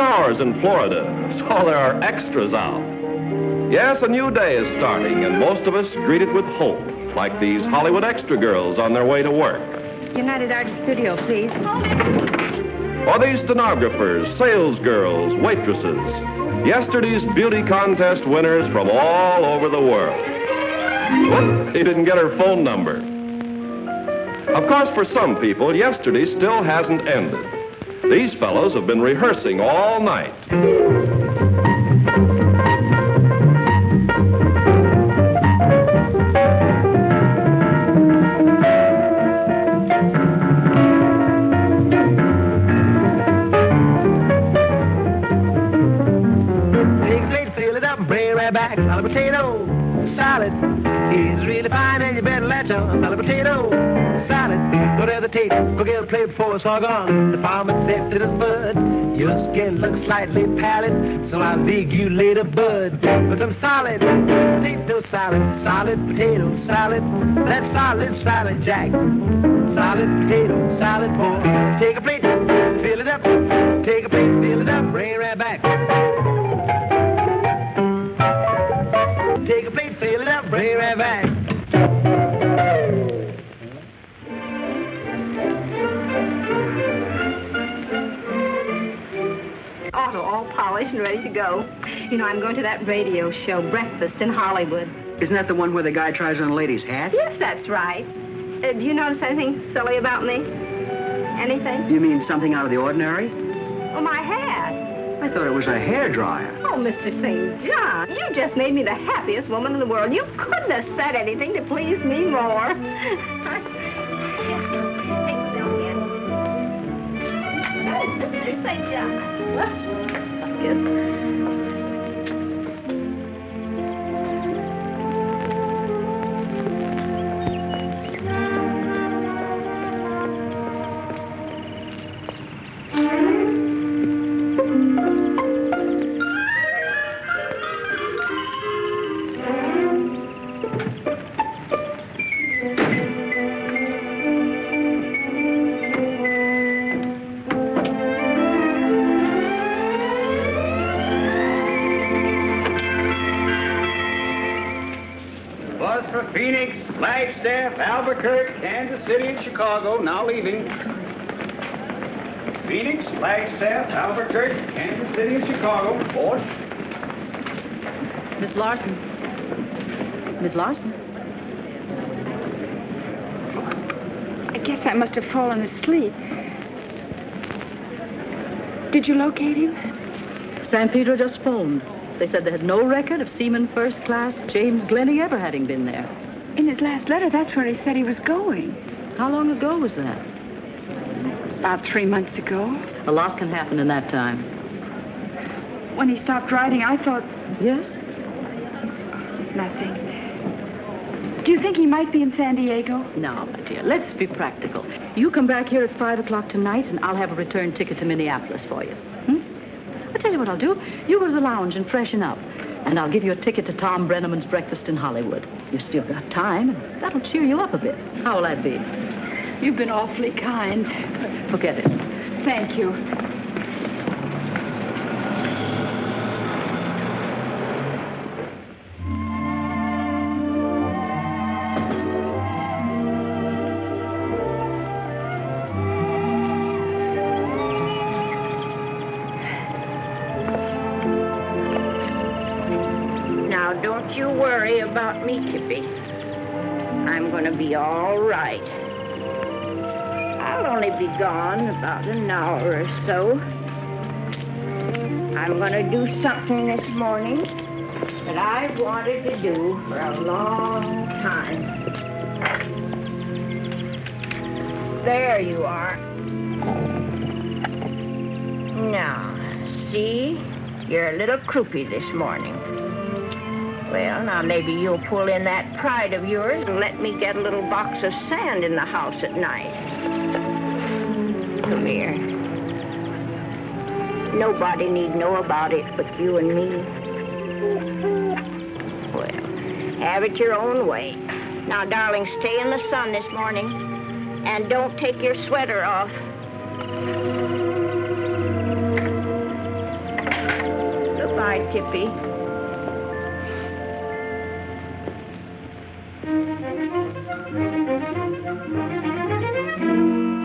showers in Florida, so there are extras out. Yes, a new day is starting, and most of us greet it with hope, like these Hollywood extra girls on their way to work. United Arts Studio, please. Or these stenographers, sales girls, waitresses. Yesterday's beauty contest winners from all over the world. Whoop, he didn't get her phone number. Of course, for some people, yesterday still hasn't ended. These fellows have been rehearsing all night. Back, salad potato salad is really fine, and you better latch on. Salad potato salad, don't hesitate, go get a plate before it's all gone. The farmer said to this bud, your skin looks slightly pallid, so I beg you later, bud, with some solid potato salad, solid potato salad, that's solid salad, Jack. Solid potato salad, boy. Take a plate, fill it up, take a plate, fill it up, bring it right back. Take a plate, fill it up, bring it right back. Auto all polished and ready to go. You know, I'm going to that radio show, Breakfast in Hollywood. Isn't that the one where the guy tries on a lady's hat? Yes, that's right. Do you notice anything silly about me? Anything? You mean something out of the ordinary? Oh, my hat. I thought it was a hairdryer. Oh, Mr. St. John, you just made me the happiest woman in the world. You couldn't have said anything to please me more. Mr. St. John. Yes. Phoenix, Flagstaff, Albuquerque, Kansas City, and Chicago, now leaving. Phoenix, Flagstaff, Albuquerque, Kansas City, and Chicago. Board. Miss Larson. Miss Larson? I guess I must have fallen asleep. Did you locate him? San Pedro just phoned. They said they had no record of Seaman First Class James Glennie ever having been there. In his last letter, that's where he said he was going. How long ago was that? About 3 months ago. A lot can happen in that time. When he stopped writing, I thought... Yes? Nothing. Do you think he might be in San Diego? No, my dear, let's be practical. You come back here at 5 o'clock tonight, and I'll have a return ticket to Minneapolis for you. I'll tell you what I'll do. You go to the lounge and freshen up, and I'll give you a ticket to Tom Brenneman's Breakfast in Hollywood. You've still got time, and that'll cheer you up a bit. How will that be? You've been awfully kind. Forget it. Thank you. Don't you worry about me, Tippy. I'm going to be all right. I'll only be gone about an hour or so. I'm going to do something this morning that I've wanted to do for a long time. There you are. Now, see? You're a little croupy this morning. Well, now maybe you'll pull in that pride of yours and let me get a little box of sand in the house at night. Come here. Nobody need know about it but you and me. Well, have it your own way. Now, darling, stay in the sun this morning and don't take your sweater off. night, Tippy.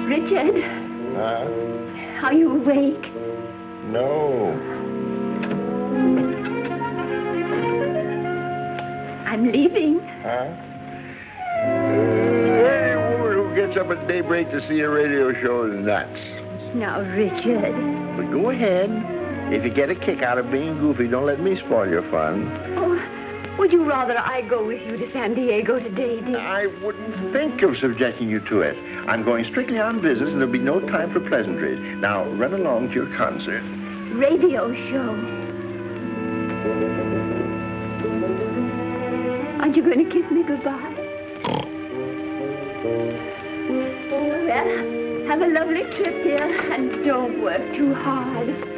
Richard, Huh? are you awake? No. I'm leaving. Huh? Any woman who gets up at daybreak to see a radio show is nuts. Now, Richard. But go ahead. If you get a kick out of being goofy, don't let me spoil your fun. Oh, would you rather I go with you to San Diego today, dear? I wouldn't think of subjecting you to it. I'm going strictly on business, and there'll be no time for pleasantries. Now, run along to your concert. Radio show. Aren't you going to kiss me goodbye? Well, have a lovely trip, dear, and don't work too hard.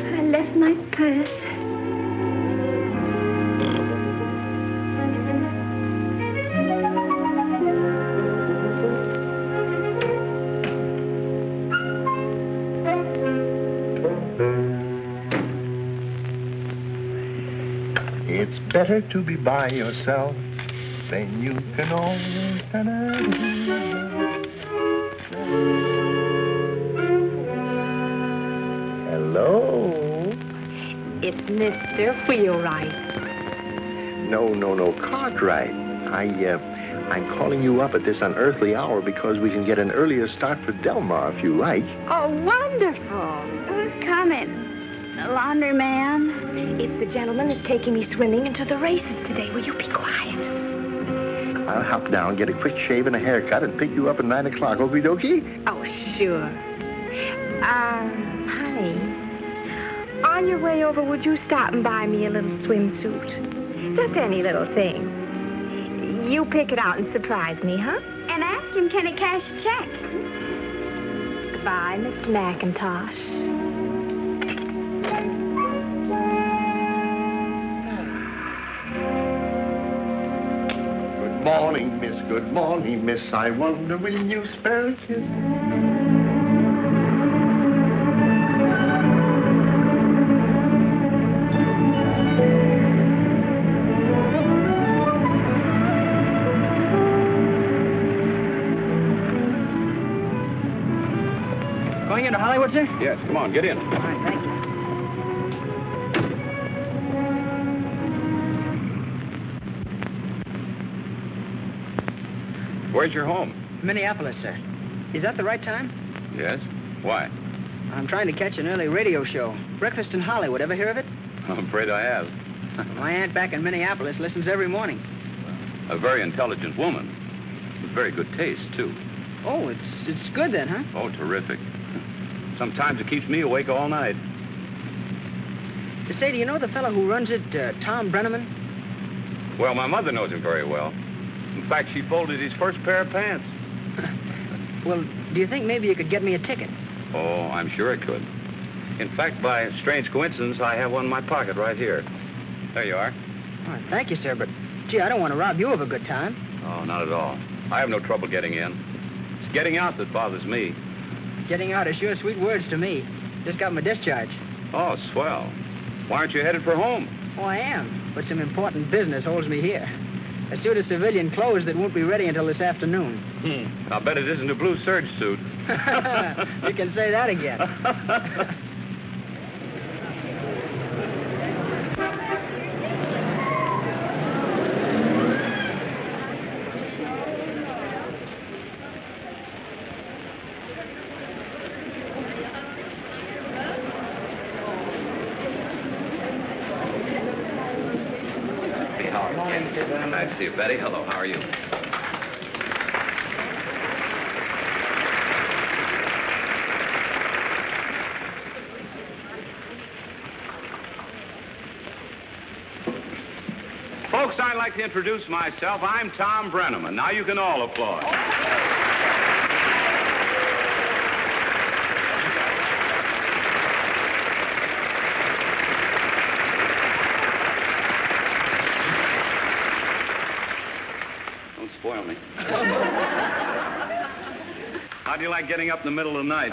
I left my purse. It's better to be by yourself, then you can always... Hello? It's Mr. Wheelwright. No, Cartwright. I'm calling you up at this unearthly hour because we can get an earlier start for Delmar if you like. Oh, wonderful. Who's coming? The laundryman? It's the gentleman that's taking me swimming and to the races today. Will you be quiet? I'll hop down, get a quick shave and a haircut, and pick you up at 9 o'clock, okie dokie? Oh, sure. Honey, on your way over, would you stop and buy me a little swimsuit? Just any little thing. You pick it out and surprise me, huh? And ask him, can he cash a check? Goodbye, Miss McIntosh. Good morning, miss. Good morning, miss. I wonder, will you spare a kiss? Going into Hollywood, sir? Yes, come on, get in. All right, thank you. Where's your home? Minneapolis, sir. Is that the right time? Yes. Why? I'm trying to catch an early radio show. Breakfast in Hollywood. Ever hear of it? I'm afraid I have. My aunt back in Minneapolis listens every morning. A very intelligent woman. With very good taste, too. Oh, it's good then, huh? Oh, terrific. Sometimes it keeps me awake all night. Say, do you know the fellow who runs it, Tom Brenneman? Well, my mother knows him very well. In fact, she folded his first pair of pants. Well, do you think maybe you could get me a ticket? Oh, I'm sure it could. In fact, by a strange coincidence, I have one in my pocket right here. There you are. Oh, thank you, sir, but, gee, I don't want to rob you of a good time. Oh, not at all. I have no trouble getting in. It's getting out that bothers me. Getting out is sure sweet words to me. Just got my discharge. Oh, swell. Why aren't you headed for home? Oh, I am, but some important business holds me here. A suit of civilian clothes that won't be ready until this afternoon. I'll bet it isn't a blue serge suit. You can say that again. Nice to see you, Betty. Hello, how are you? Folks, I'd like to introduce myself. I'm Tom Brenneman. Now you can all applaud. Don't spoil me. How'd you like getting up in the middle of the night?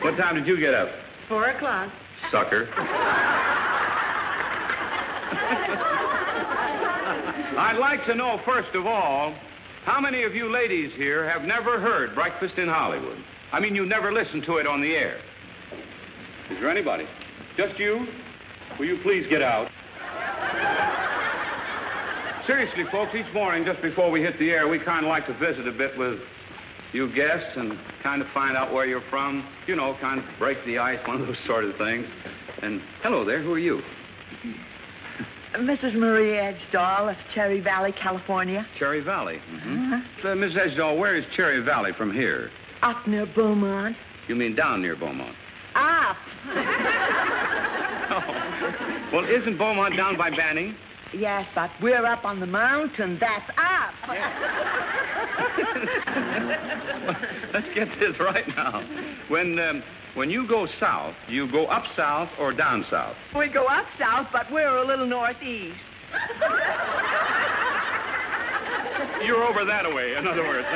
What time did you get up? 4 o'clock. Sucker. I'd like to know, first of all, how many of you ladies here have never heard Breakfast in Hollywood? I mean, you never listened to it on the air. Is there anybody? Just you? Will you please get out? Seriously, folks, each morning just before we hit the air, we kind of like to visit a bit with you guests and kind of find out where you're from. You know, kind of break the ice, one of those sort of things. And hello there, who are you? Mrs. Marie Edgedahl of Cherry Valley, California. Cherry Valley. Mm-hmm. Miss Edgedahl, where is Cherry Valley from here? Up near Beaumont. You mean down near Beaumont? Up. Oh. Well, isn't Beaumont down by Banning? Yes, but we're up on the mountain. That's up. Let's get this right now. When you go south, you go up south or down south? We go up south, but we're a little northeast. You're over that way, in other words.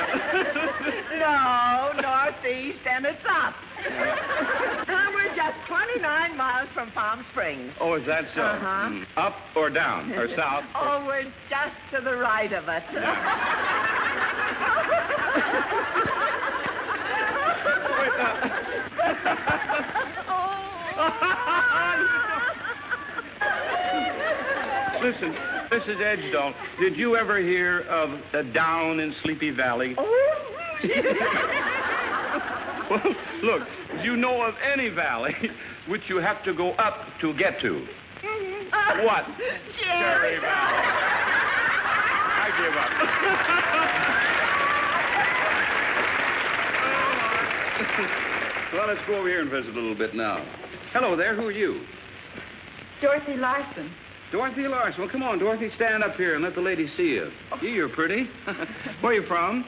No, northeast, and it's up. We're just 29 miles from Palm Springs. Oh, is that so? Uh-huh. Up or down, or south? Oh, we're just to the right of it. Listen, Mrs. Edgedahl, did you ever hear of a Down in Sleepy Valley? Oh. Well, look, do you know of any valley which you have to go up to get to? What? Cherry Valley. I give up. Well, let's go over here and visit a little bit now. Hello there, who are you? Dorothy Larson. Dorothy Larson. Well, come on, Dorothy, stand up here and let the lady see you. Gee, you're pretty. Where are you from?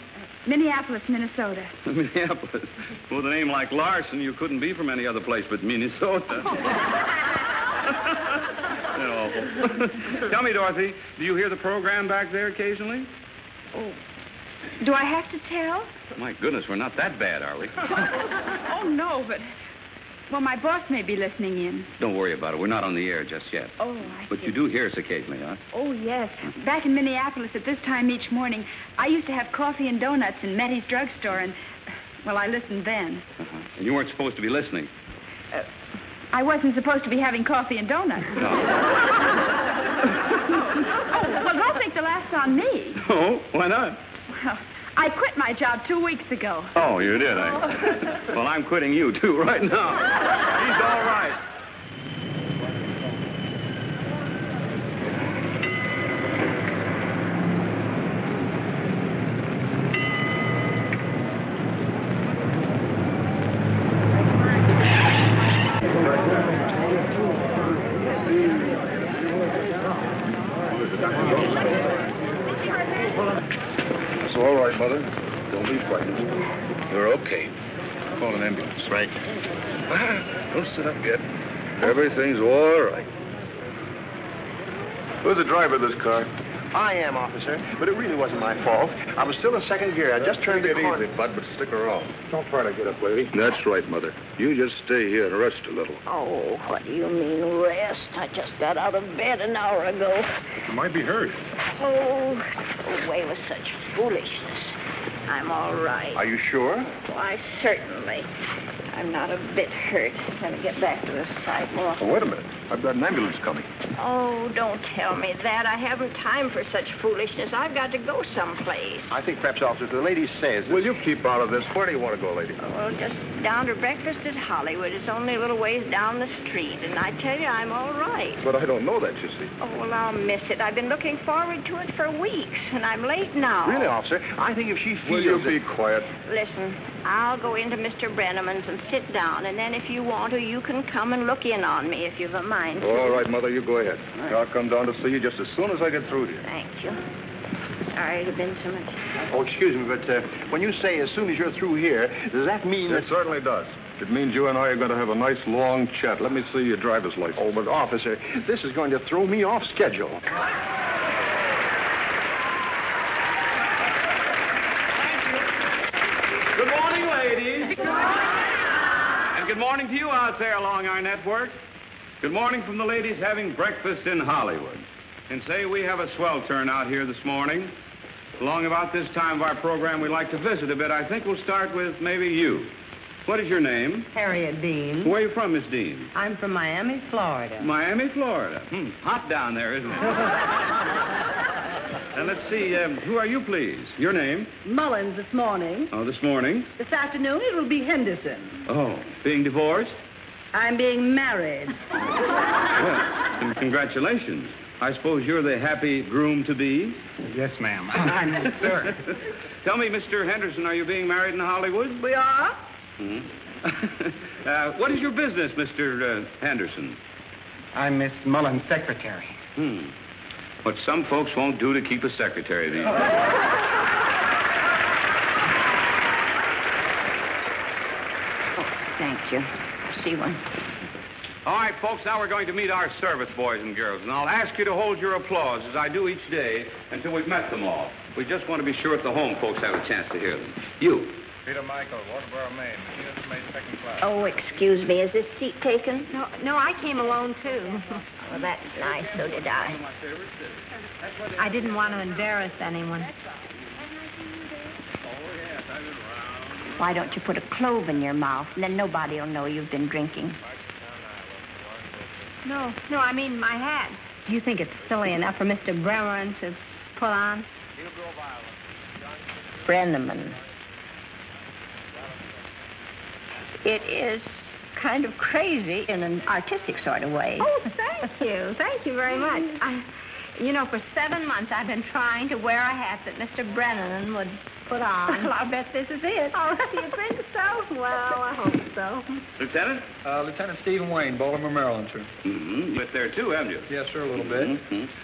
Minneapolis, Minnesota. Minneapolis. With a name like Larson, you couldn't be from any other place but Minnesota. Tell me, Dorothy, do you hear the program back there occasionally? Oh. Do I have to tell? My goodness, we're not that bad, are we? Oh, no, but... Well, my boss may be listening in. Don't worry about it. We're not on the air just yet. Oh, I But see. you do hear us occasionally, huh? Oh, yes. Back in Minneapolis at this time each morning, I used to have coffee and donuts in Mettie's drugstore, and, well, I listened then. Uh-huh. And you weren't supposed to be listening. I wasn't supposed to be having coffee and donuts. No. Oh, well, don't think the laugh's on me. Oh, why not? Well, I quit my job 2 weeks ago. Oh, you did, eh? Well, I'm quitting you, too, right now. He's all right. It's all right, Mother. Don't be frightened. You're okay. Call an ambulance. Right. Don't sit up yet. Everything's all right. Who's the driver of this car? I am, officer, but it really wasn't my fault. I was still in second gear. I just turned the corner. Easy, Bud, but stick around. Don't try to get up, lady. That's right, Mother. You just stay here and rest a little. Oh, what do you mean, rest? I just got out of bed an hour ago. You might be hurt. Oh, away with such foolishness. I'm all right. Are you sure? Why, certainly. I'm not a bit hurt. Let me get back to the sidewalk. Oh, wait a minute. I've got an ambulance coming. Oh, don't tell me that. I haven't time for such foolishness. I've got to go someplace. I think perhaps, officer, the lady says... Will you keep out of this? Where do you want to go, lady? Well, just down to breakfast at Hollywood. It's only a little ways down the street, and I tell you, I'm all right. But I don't know that, you see. Oh, well, I'll miss it. I've been looking forward to it for weeks, and I'm late now. Really, officer? I think if she feels... Will you be quiet? Listen, I'll go into Mr. Brenneman's and sit down, and then if you want to, you can come and look in on me if you've a mind to. All right, Mother, you go ahead. I'll come down to see you just as soon as I get through here. Thank you. Sorry to have been so much. Oh, excuse me, but when you say as soon as you're through here, does that mean It certainly does. It means you and I are going to have a nice long chat. Let me see your driver's license. Oh, but officer, this is going to throw me off schedule. Thank good morning to you out there along our network. Good morning from the ladies having breakfast in Hollywood. And say, we have a swell turnout here this morning. Along about this time of our program, we like to visit a bit. I think we'll start with maybe you. What is your name? Harriet Dean. Where are you from, Miss Dean? I'm from Miami, Florida. Miami, Florida. Hot down there, isn't it? And let's see, who are you, please? Your name? Mullins this morning. Oh, this morning? This afternoon, it will be Henderson. Oh, being divorced? I'm being married. Well, congratulations. I suppose you're the happy groom-to-be? Yes, ma'am. I'm sir. Tell me, Mr. Henderson, are you being married in Hollywood? We are? What is your business, Mr. Henderson? I'm Miss Mullins' secretary. What some folks won't do to keep a secretary these days. Oh, thank you. See one. All right, folks, now we're going to meet our service boys and girls, and I'll ask you to hold your applause, as I do each day, until we've met them all. We just want to be sure that the home folks have a chance to hear them. You. Peter Michael, Waterboro, Maine. Machinists made second class. Oh, excuse me. Is this seat taken? No, I came alone, too. Well, that's nice. So did I. I didn't want to embarrass anyone. Why don't you put a clove in your mouth, and then nobody will know you've been drinking. No, I mean my hat. Do you think it's silly enough for Mr. Bremer to put on? Brenneman. It is kind of crazy in an artistic sort of way. Oh, thank you. Thank you very much. For 7 months I've been trying to wear a hat that Mr. Brennan would put on. Well, I'll bet this is it. Oh, do you think so? Well, I hope so. Lieutenant? Lieutenant Stephen Wayne, Baltimore, Maryland, sir. You went there, too, haven't you? Yes, sir, a little bit.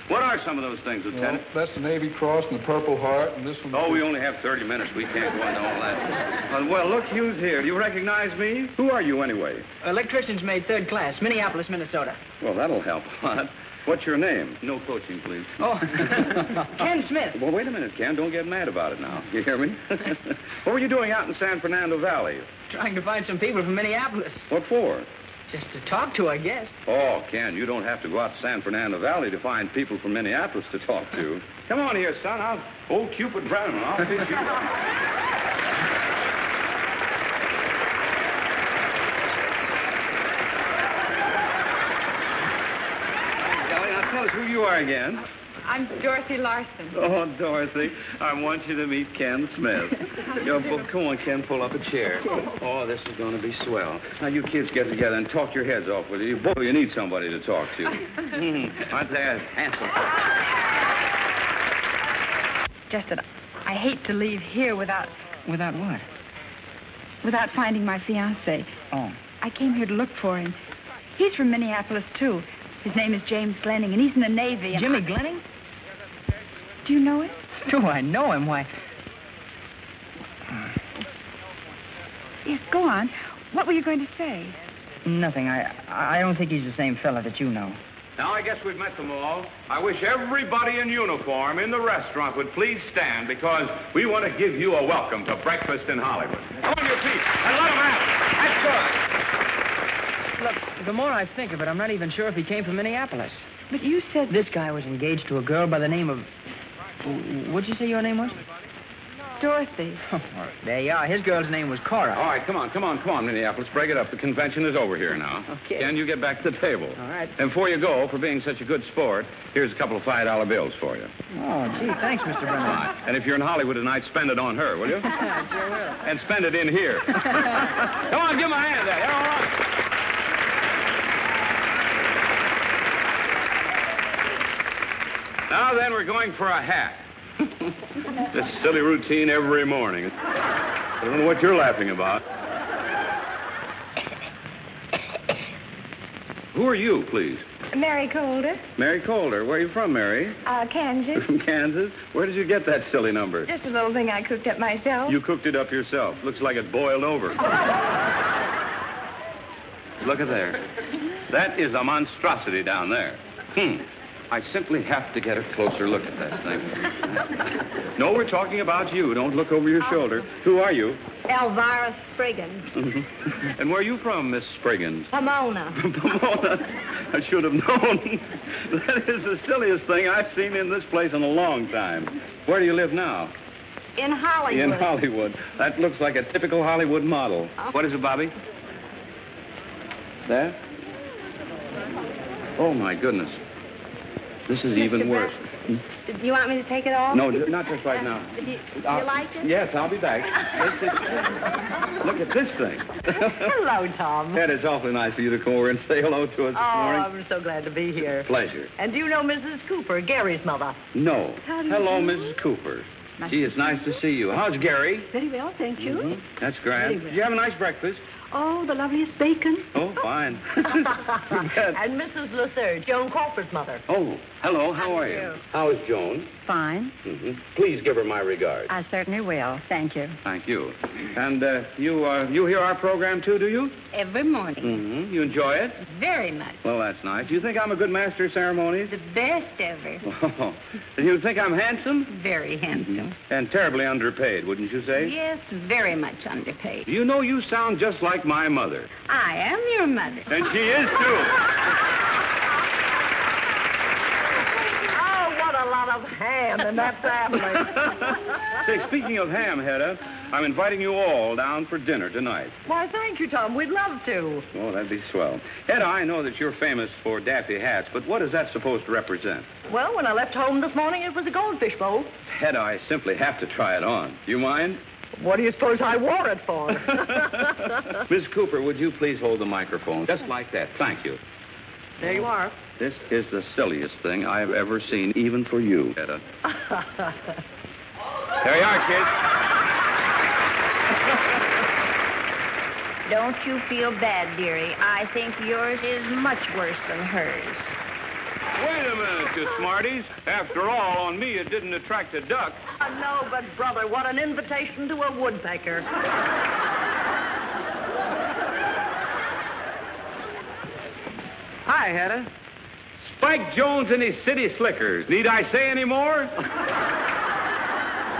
What are some of those things, Lieutenant? Well, that's the Navy Cross and the Purple Heart, and this one... Oh, we only have 30 minutes. We can't go into all that. Well, look who's here. Do you recognize me? Who are you, anyway? Electrician's made third class, Minneapolis, Minnesota. Well, that'll help a lot. What's your name? No coaching, please. Oh, Ken Smith. Well, wait a minute, Ken. Don't get mad about it now. You hear me? What were you doing out in San Fernando Valley? Trying to find some people from Minneapolis. What for? Just to talk to, I guess. Oh, Ken, you don't have to go out to San Fernando Valley to find people from Minneapolis to talk to. Come on here, son. Old Cupid Brown. I'll teach you. Tell us who you are again. I'm Dorothy Larson. Oh, Dorothy, I want you to meet Ken Smith. Come on, Ken, pull up a chair. Oh, this is going to be swell. Now, you kids get together and talk your heads off with you. Boy, you need somebody to talk to. Aren't they handsome? Just that I hate to leave here without... Without what? Without finding my fiancé. Oh. I came here to look for him. He's from Minneapolis, too. His name is James Glenning, and he's in the Navy. Jimmy Glenning? Do you know him? Do I know him? Why... Yes, go on. What were you going to say? Nothing. I don't think he's the same fella that you know. Now, I guess we've met them all. I wish everybody in uniform in the restaurant would please stand, because we want to give you a welcome to breakfast in Hollywood. Come on your feet and let them have it. That's good. Look, the more I think of it, I'm not even sure if he came from Minneapolis. But you said... This guy was engaged to a girl by the name of... What'd you say your name was? Dorothy. Oh, well, there you are. His girl's name was Cora. All right, come on, Minneapolis. Break it up. The convention is over here now. Okay. Ken, you get back to the table. All right. And before you go, for being such a good sport, here's a couple of $5 bills for you. Oh, gee, thanks, Mr. Brennan. And if you're in Hollywood tonight, spend it on her, will you? Sure will. And spend it in here. Come on, give him a hand there. All right. Now then, we're going for a hat. This silly routine every morning. I don't know what you're laughing about. Who are you, please? Mary Colder. Mary Colder. Where are you from, Mary? Kansas. From Kansas? Where did you get that silly number? Just a little thing I cooked up myself. You cooked it up yourself. Looks like it boiled over. Look at there. That is a monstrosity down there. I simply have to get a closer look at that thing. No, we're talking about you. Don't look over your shoulder. Who are you? Elvira Spriggans. And where are you from, Miss Spriggans? Pomona. Pomona. I should have known. That is the silliest thing I've seen in this place in a long time. Where do you live now? In Hollywood. In Hollywood. That looks like a typical Hollywood model. Oh. What is it, Bobby? That? Oh, my goodness. This is even worse. Do you want me to take it off? No, not just right now. Do you like it? Yes, I'll be back. Look at this thing. Hello, Tom. Ed, it's awfully nice for you to come over and say hello to us this morning. I'm so glad to be here. Pleasure. And do you know Mrs. Cooper, Gary's mother? No. How do you Hello, do? Mrs. Cooper. Gee, it's nice to see you. How's Gary? Very well, thank you. Mm-hmm. That's grand. Very well. Did you have a nice breakfast? Oh, the loveliest bacon. Oh, fine. And Mrs. Lasser, Joan Crawford's mother. Oh, hello. How are you? How is Joan? Fine. Mm-hmm. Please give her my regards. I certainly will. Thank you. Thank you. And you hear our program, too, do you? Every morning. Mm-hmm. You enjoy it? Very much. Well, that's nice. You think I'm a good master of ceremonies? The best ever. Oh. And you think I'm handsome? Very handsome. And terribly underpaid, wouldn't you say? Yes, very much underpaid. You know, you sound just like my mother. I am your mother. And she is, too. Oh, what a lot of ham in that family. Say, speaking of ham, Hedda, I'm inviting you all down for dinner tonight. Why, thank you, Tom. We'd love to. Oh, that'd be swell. Hedda, I know that you're famous for daffy hats, but what is that supposed to represent? Well, when I left home this morning, it was a goldfish bowl. Hedda, I simply have to try it on. Do you mind? What do you suppose I wore it for? Miss Cooper, would you please hold the microphone? Just like that. Thank you. There you are. This is the silliest thing I've ever seen, even for you, Hedda. There you are, kids. Don't you feel bad, dearie. I think yours is much worse than hers. Wait a minute, you smarties. After all, on me it didn't attract a duck. No, but, brother, what an invitation to a woodpecker. Hi, Hedda. Spike Jones and his city slickers. Need I say any more?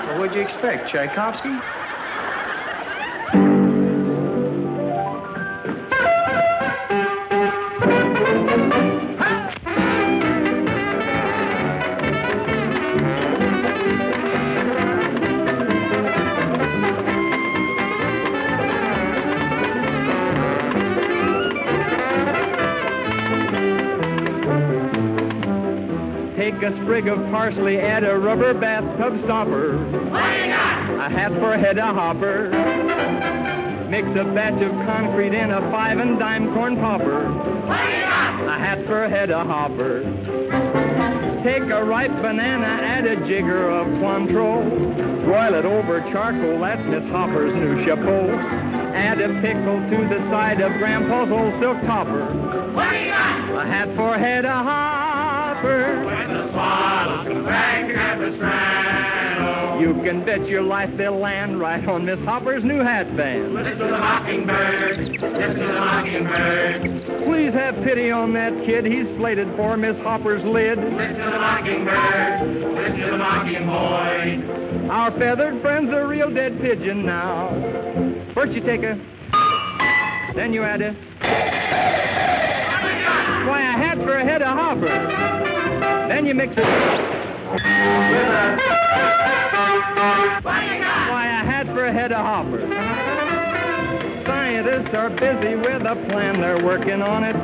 Well, what'd you expect, Tchaikovsky? Take a sprig of parsley, add a rubber bathtub stopper. What do you got? A hat for a head of hopper. Mix a batch of concrete in a 5 and dime corn popper. What do you got? A hat for a head of hopper. Take a ripe banana, add a jigger of Cointreau. Broil it over charcoal, that's Miss Hopper's new chapeau. Add a pickle to the side of Grandpa's old silk topper. What do you got? A hat for a head of hopper. When the swallows come back to have the strand. You can bet your life they'll land right on Miss Hopper's new hat band. Listen to the mockingbird. Listen to the mockingbird. Please have pity on that kid. He's slated for Miss Hopper's lid. Listen to the mockingbird. Listen to the mocking boy. Our feathered friend's a real dead pigeon now. First you take a, then you add a, why, a hat for a head of hopper. Then you mix it with a, why, a hat for a head of hopper. Scientists are busy with a plan, they're working on it.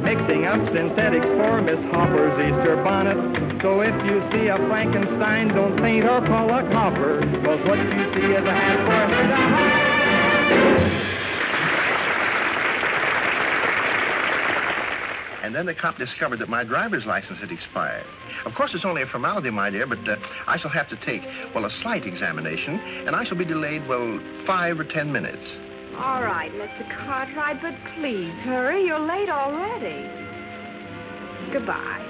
Mixing up synthetics for Miss Hopper's Easter bonnet. So if you see a Frankenstein, don't faint or call a copper. 'Cause what you see is a hat for a head of hopper. And then the cop discovered that my driver's license had expired. Of course, it's only a formality, my dear, but I shall have to take, well, a slight examination, and I shall be delayed, well, 5 or 10 minutes. All right, Mr. Cartwright, but please hurry. You're late already. Goodbye.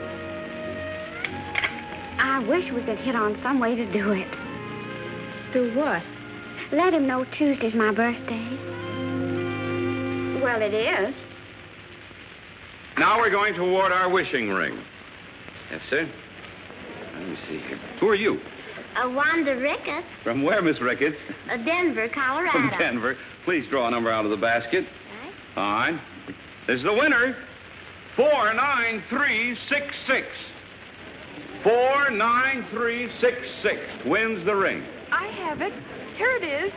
I wish we could hit on some way to do it. Do what? Let him know Tuesday's my birthday. Well, it is. Now we're going toward our wishing ring. Yes, sir. Let me see here. Who are you? Wanda Ricketts, From where, Miss Ricketts? Denver, Colorado. From Denver. Please draw a number out of the basket. All right. This is the winner. 49366. 49366 wins the ring. I have it. Here it is.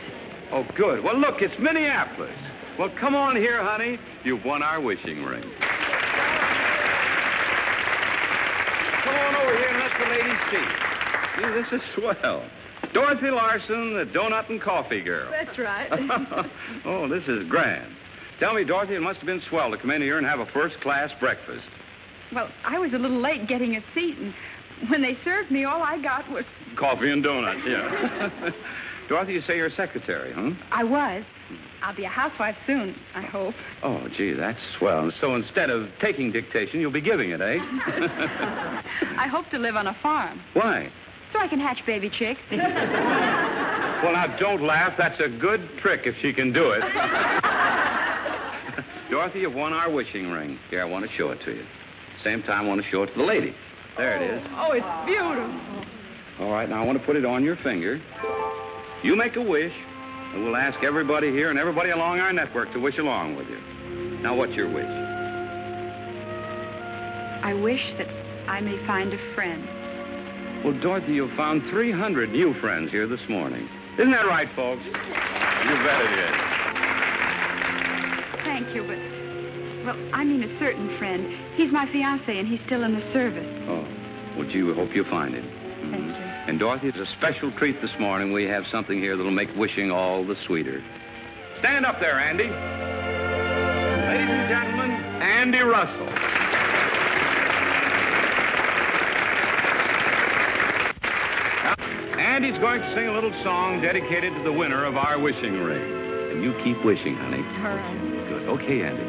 Oh, good. Well, look, it's Minneapolis. Well, come on here, honey. You've won our wishing ring. Come on over here and let the ladies see. See, this is swell. Dorothy Larson, the donut and coffee girl. That's right. Oh, this is grand. Tell me, Dorothy, it must have been swell to come in here and have a first-class breakfast. Well, I was a little late getting a seat, and when they served me, all I got was... Coffee and donuts, yeah. Dorothy, you say you're a secretary, huh? I was. I'll be a housewife soon, I hope. Oh, gee, that's swell. So instead of taking dictation, you'll be giving it, eh? I hope to live on a farm, Why? so I can hatch baby chicks. Well, now, don't laugh. That's a good trick if she can do it. Dorothy, you've won our wishing ring. Here, I want to show it to you. Same time, I want to show it to the lady. There it is. Oh, it's beautiful. All right, now I want to put it on your finger. You make a wish, and we'll ask everybody here and everybody along our network to wish along with you. Now, what's your wish? I wish that I may find a friend. Well, Dorothy, you've found 300 new friends here this morning. Isn't that right, folks? You bet it is. Thank you, but... Well, I mean a certain friend. He's my fiancé, and he's still in the service. Oh, well, gee, we hope you find it. Thank you. And, Dorothy, it's a special treat this morning. We have something here that'll make wishing all the sweeter. Stand up there, Andy. Ladies and gentlemen, Andy Russell. Now, Andy's going to sing a little song dedicated to the winner of our wishing ring. And you keep wishing, honey. All right. Good. Okay, Andy.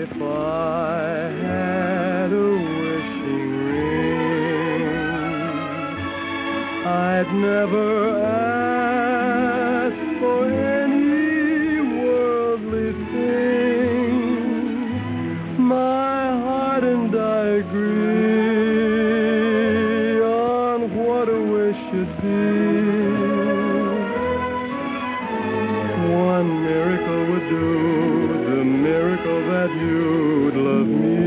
If I had a wishing ring, I'd never ask for any worldly thing. My heart and I agree on what a wish should be. One miracle would do, the miracle that you'd love me.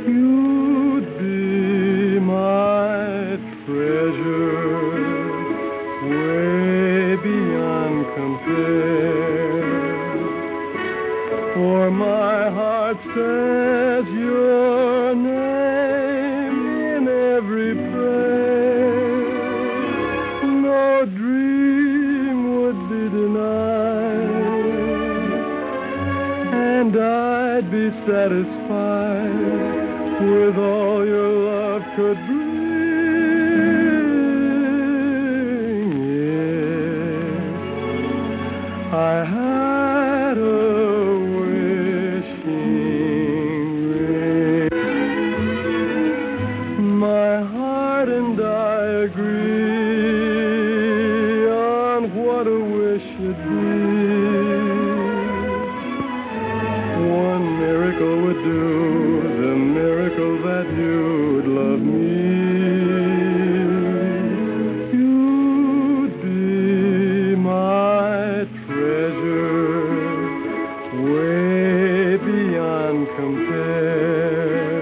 You'd be my treasure, way beyond compare. For my heart says your name in every prayer. No dream would be denied, and I'd be satisfied with all your love could bring. If I had a wishing ring, my heart and I agree on what a wish should be. One miracle would do, the miracle that you'd love me. You'd be my treasure, way beyond compare.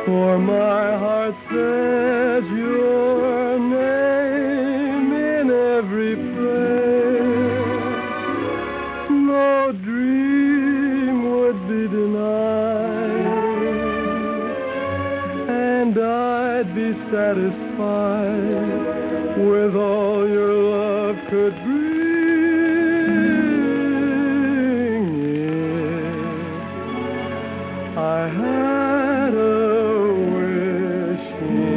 For my heart says your name in every prayer. No dream would be denied, and I'd be satisfied with all your love could bring. If I had a wishing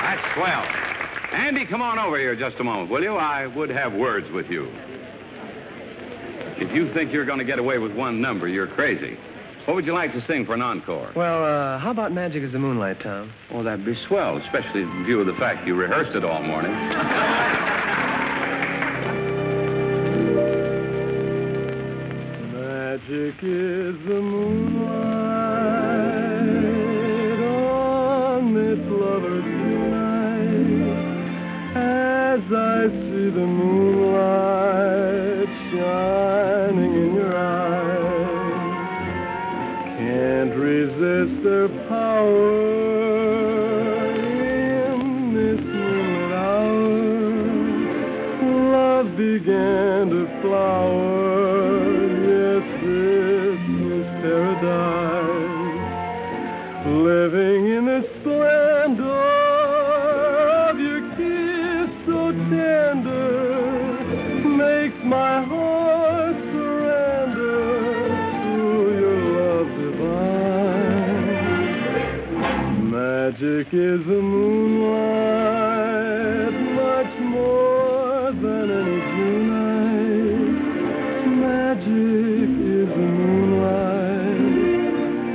That's swell. Andy, come on over here just a moment, will you? I would have words with you. If you think you're going to get away with one number, you're crazy. What would you like to sing for an encore? Well, how about Magic as the Moonlight, Tom? Oh, that'd be swell, especially in view of the fact you rehearsed it all morning. Magic is the moonlight on this lover's night. As I see the moonlight shining in your eyes, can't resist their power in this moonlit hour. Love began to flower. Yes, this is paradise. Living in the splendor of your kiss so tender makes my heart surrender to your love divine. Magic is the moonlight, much more than any June night. Magic is the moonlight,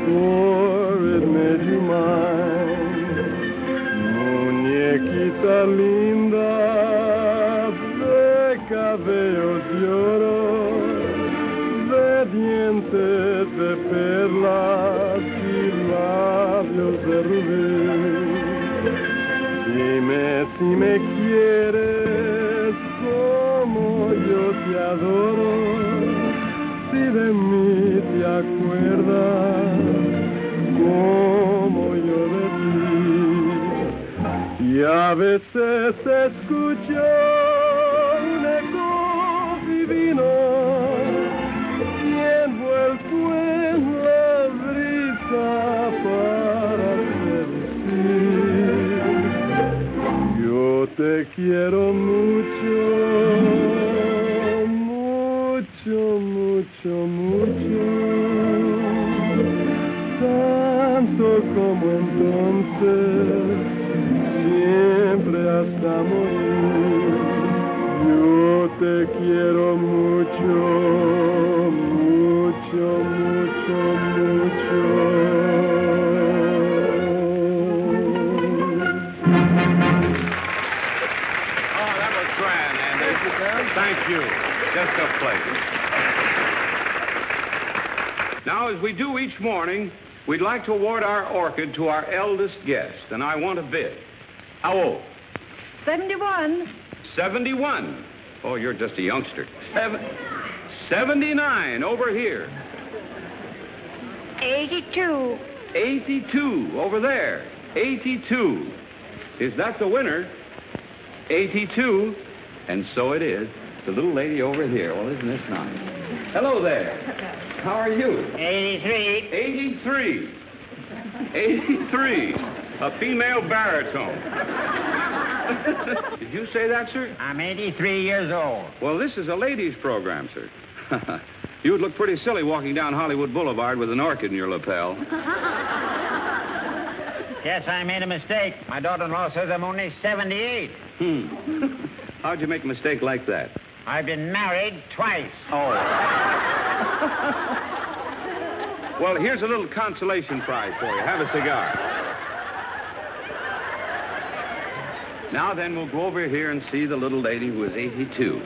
for it made you mine. Muñequita linda, de cabellos de oro, de dientes de perlas y labios de rubí. Dime si me quieres como yo te adoro, si de mí te acuerdas como yo de ti. Y a veces escucho un eco divino y envuelto en la brisa para seducir. Yo te quiero mucho, mucho, mucho, mucho, tanto como entonces, siempre hasta morir. Yo te quiero mucho, mucho, mucho, mucho. Thank you. Just a pleasure. Now, as we do each morning, we'd like to award our orchid to our eldest guest, and I want a bid. How old? 71. 71. Oh, you're just a youngster. 79 over here. 82. 82 over there. 82. Is that the winner? 82. And so it is. The little lady over here. Well, isn't this nice? Hello there. How are you? 83. 83. 83. A female baritone. Did you say that, sir? I'm 83 years old. Well, this is a ladies' program, sir. You would look pretty silly walking down Hollywood Boulevard with an orchid in your lapel. Guess I made a mistake. My daughter-in-law says I'm only 78. How'd you make a mistake like that? I've been married twice. Oh. Well, here's a little consolation prize for you. Have a cigar. Now then, we'll go over here and see the little lady who is 82.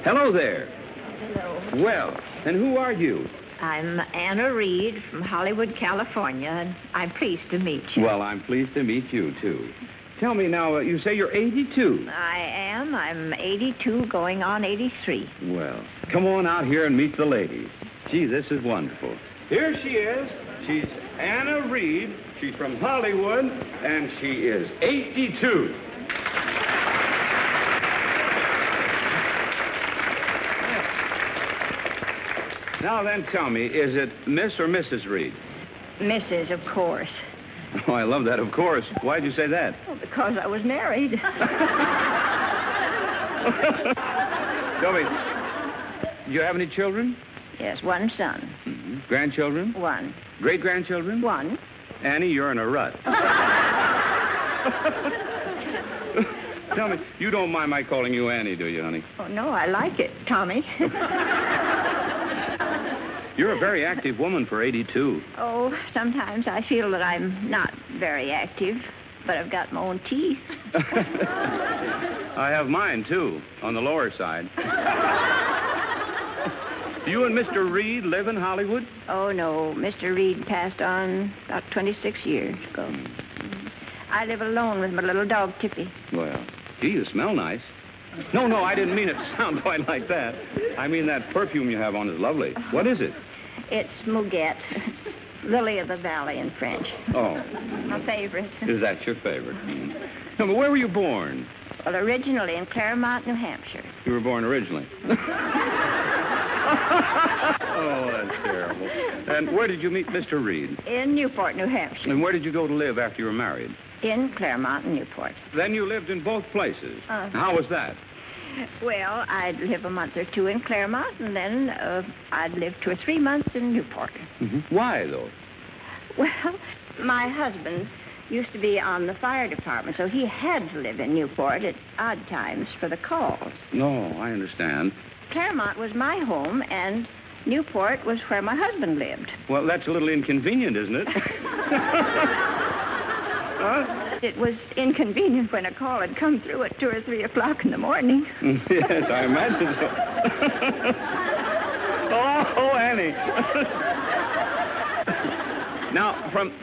Hello there. Hello. Well, and who are you? I'm Anna Reed from Hollywood, California, and I'm pleased to meet you. Well, I'm pleased to meet you, too. Tell me now, you say you're 82. I am. I'm 82, going on 83. Well, come on out here and meet the ladies. Gee, this is wonderful. Here she is. She's Anna Reed. She's from Hollywood, and she is 82. Now then, tell me, is it Miss or Mrs. Reed? Mrs., of course. Oh, I love that, of course. Why'd you say that? Well, because I was married. Tell me, do you have any children? Yes, one son. Mm-hmm. Grandchildren? One. Great-grandchildren? One. Annie, you're in a rut. Tell me, you don't mind my calling you Annie, do you, honey? Oh, no, I like it, Tommy. You're a very active woman for 82. Oh, sometimes I feel that I'm not very active, but I've got my own teeth. I have mine, too, on the lower side. Do you and Mr. Reed live in Hollywood? Oh, no. Mr. Reed passed on about 26 years ago. I live alone with my little dog, Tippy. Well, gee, you smell nice. No, I didn't mean it to sound quite like that. I mean that perfume you have on is lovely. What is it? It's Muguet. Lily of the Valley in French. Oh. My favorite. Is that your favorite? No, but where were you born? Well, originally in Claremont, New Hampshire. You were born originally. Oh, that's terrible. And where did you meet Mr. Reed? In Newport, New Hampshire. And where did you go to live after you were married? In Claremont and Newport. Then you lived in both places. How was that? Well, I'd live a month or two in Claremont, and then I'd live 2 or 3 months in Newport. Mm-hmm. Why, though? Well, my husband used to be on the fire department, so he had to live in Newport at odd times for the calls. No, I understand. Claremont was my home, and Newport was where my husband lived. Well, that's a little inconvenient, isn't it? Huh? It was inconvenient when a call had come through at 2 or 3 o'clock in the morning. Yes, I imagine so. Oh, Annie. Now,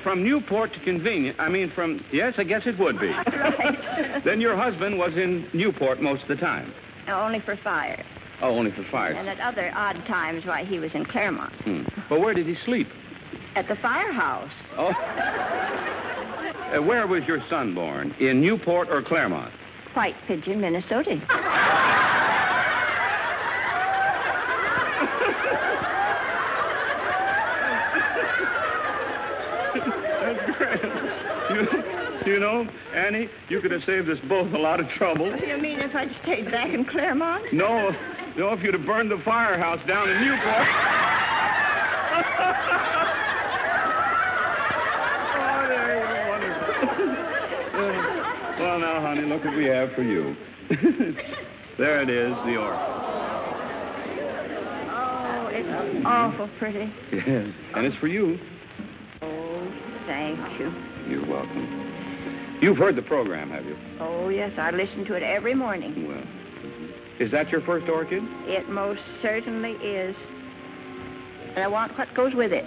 from Newport to convenient, yes, I guess it would be. Right. Then your husband was in Newport most of the time. Only for fire. Oh, only for fire. And at other odd times why he was in Claremont. But where did he sleep? At the firehouse. Oh. Where was your son born? In Newport or Claremont? White Pigeon, Minnesota. That's great. You know, Annie, you could have saved us both a lot of trouble. You mean if I'd stayed back in Claremont? No, if you'd have burned the firehouse down in Newport. Oh, there you go. Wonderful. Well, now, honey, look what we have for you. There it is, the orc. Oh, it's awful pretty. Yes, and it's for you. Oh, thank you. You're welcome. You've heard the program, have you? Oh, yes, I listen to it every morning. Well, is that your first orchid? It most certainly is. And I want what goes with it.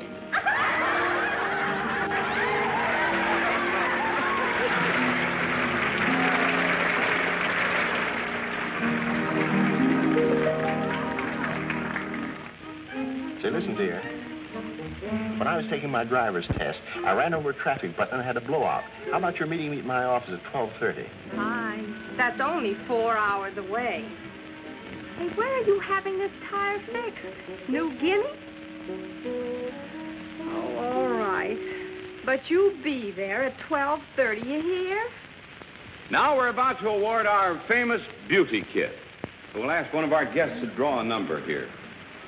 Say, listen, dear. When I was taking my driver's test, I ran over a traffic button and had a blowout. How about your meeting me at my office at 12:30? Fine. That's only 4 hours away. Hey, where are you having this tire fixed? New Guinea? Oh, all right. But you'll be there at 12:30, you hear? Now we're about to award our famous beauty kit. We'll ask one of our guests to draw a number here.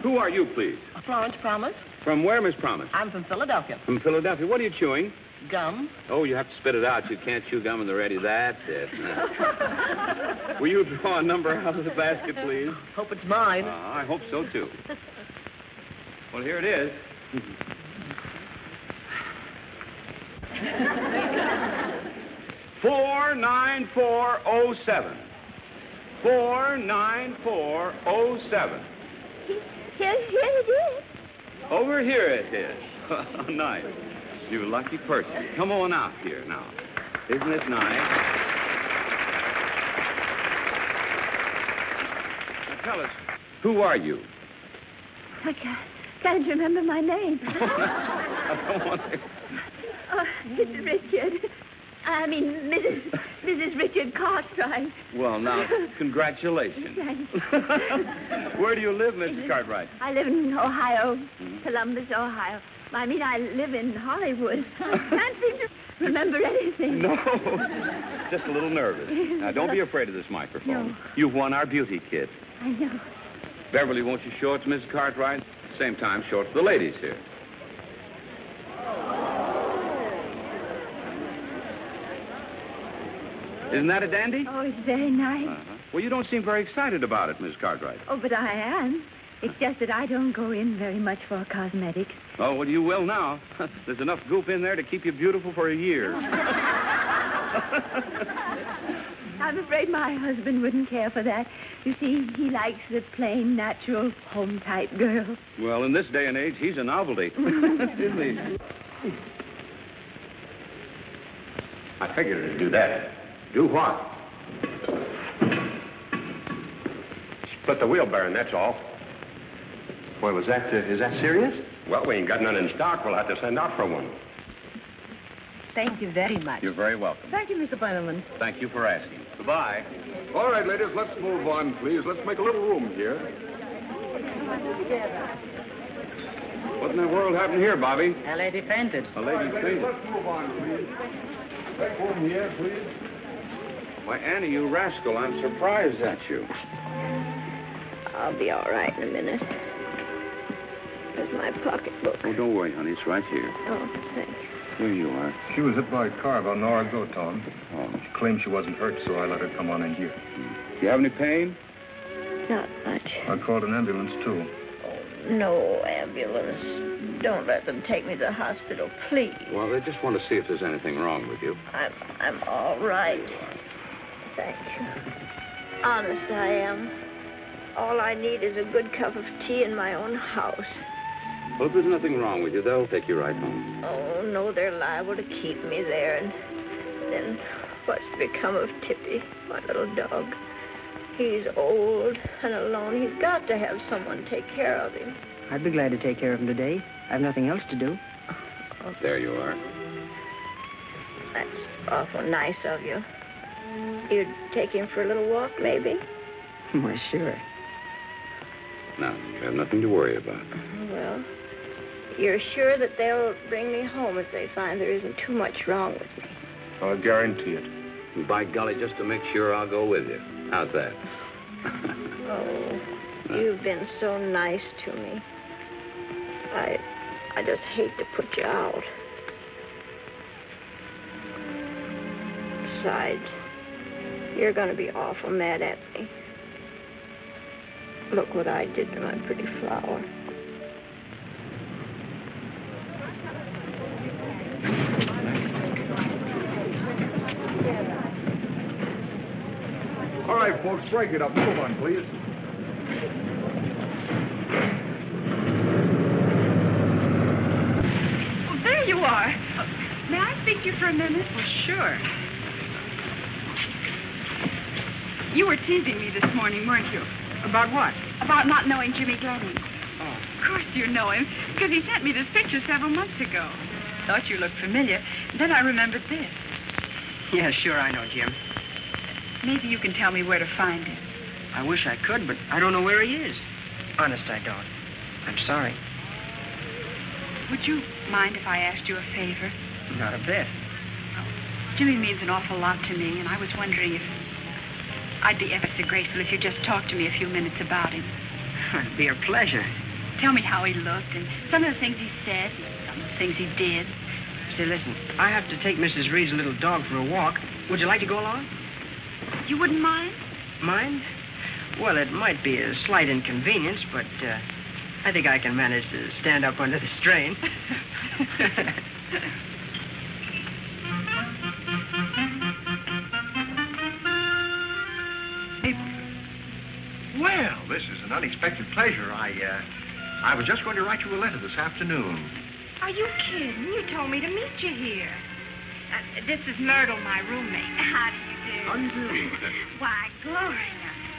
Who are you, please? Florence Promise. From where, Miss Promise? I'm from Philadelphia. From Philadelphia. What are you chewing? Gum. Oh, you have to spit it out. You can't chew gum in the ready. That's it. Will you draw a number out of the basket, please? Hope it's mine. I hope so, too. Well, here it is. 49407. 49407. Here it is. Over here it is. Nice. You lucky person. Come on out here now. Isn't it nice? Now tell us, who are you? I can't remember my name. I don't want to... Oh, it's Richard. I mean, Mrs. Richard Cartwright. Well, now, congratulations. Thanks. Where do you live, Mrs. Cartwright? I live in Ohio, Columbus, Ohio. I mean, I live in Hollywood. I can't seem to remember anything. No, just a little nervous. Now, don't be afraid of this microphone. No. You've won our beauty kit. I know. Beverly, won't you show it to Mrs. Cartwright? Same time, show it to the ladies here. Isn't that a dandy? Oh, it's very nice. Well, you don't seem very excited about it, Miss Cartwright. Oh, but I am. It's just that I don't go in very much for cosmetics. Oh, well, you will now. There's enough goop in there to keep you beautiful for a year. I'm afraid my husband wouldn't care for that. You see, he likes the plain, natural, home-type girl. Well, in this day and age, he's a novelty. Isn't he? I figured it'd do that. Do what? Split the wheel bearing, that's all. Well, is that serious? Well, we ain't got none in stock. We'll have to send out for one. Thank you very much. You're very welcome. Thank you, Mr. Feinerman. Thank you for asking. Goodbye. All right, ladies, let's move on, please. Let's make a little room here. What in the world happened here, Bobby? A lady fainted. A lady fainted. Let's move on, please. Let's room here, please. Why, Annie, you rascal, I'm surprised at you. I'll be all right in a minute. There's my pocketbook. Oh, don't worry, honey. It's right here. Oh, thanks. Here you are. She was hit by a car about an hour ago, Tom. Oh. She claimed she wasn't hurt, so I let her come on in here. Do you have any pain? Not much. I called an ambulance, too. No ambulance. Don't let them take me to the hospital, please. Well, they just want to see if there's anything wrong with you. I'm all right. Thank you. Honest, I am. All I need is a good cup of tea in my own house. Well, if there's nothing wrong with you, they'll take you right home. Oh, no, they're liable to keep me there. And then what's become of Tippy, my little dog? He's old and alone. He's got to have someone take care of him. I'd be glad to take care of him today. I have nothing else to do. Oh, there you are. That's awful nice of you. You'd take him for a little walk, maybe? Why, sure. Now, you have nothing to worry about. Well, you're sure that they'll bring me home if they find there isn't too much wrong with me? I'll guarantee it. And by golly, just to make sure, I'll go with you. How's that? Oh, you've been so nice to me. I just hate to put you out. Besides, you're going to be awful mad at me. Look what I did to my pretty flower. All right, folks, break it up. Move on, please. Oh, there you are. May I speak to you for a minute? Well, sure. You were teasing me this morning, weren't you? About what? About not knowing Jimmy Glenning. Oh. Of course you know him, because he sent me this picture several months ago. Thought you looked familiar. Then I remembered this. Yeah, sure, I know Jim. Maybe you can tell me where to find him. I wish I could, but I don't know where he is. Honest, I don't. I'm sorry. Would you mind if I asked you a favor? Not a bit. Jimmy means an awful lot to me, and I was wondering if I'd be ever so grateful if you'd just talk to me a few minutes about him. It'd be a pleasure. Tell me how he looked and some of the things he said and some of the things he did. Say, listen, I have to take Mrs. Reed's little dog for a walk. Would you like to go along? You wouldn't mind? Mind? Well, it might be a slight inconvenience, but I think I can manage to stand up under the strain. Well, this is an unexpected pleasure. I was just going to write you a letter this afternoon. Are you kidding? You told me to meet you here. This is Myrtle, my roommate. How do you do? How do you do? Why, Gloria,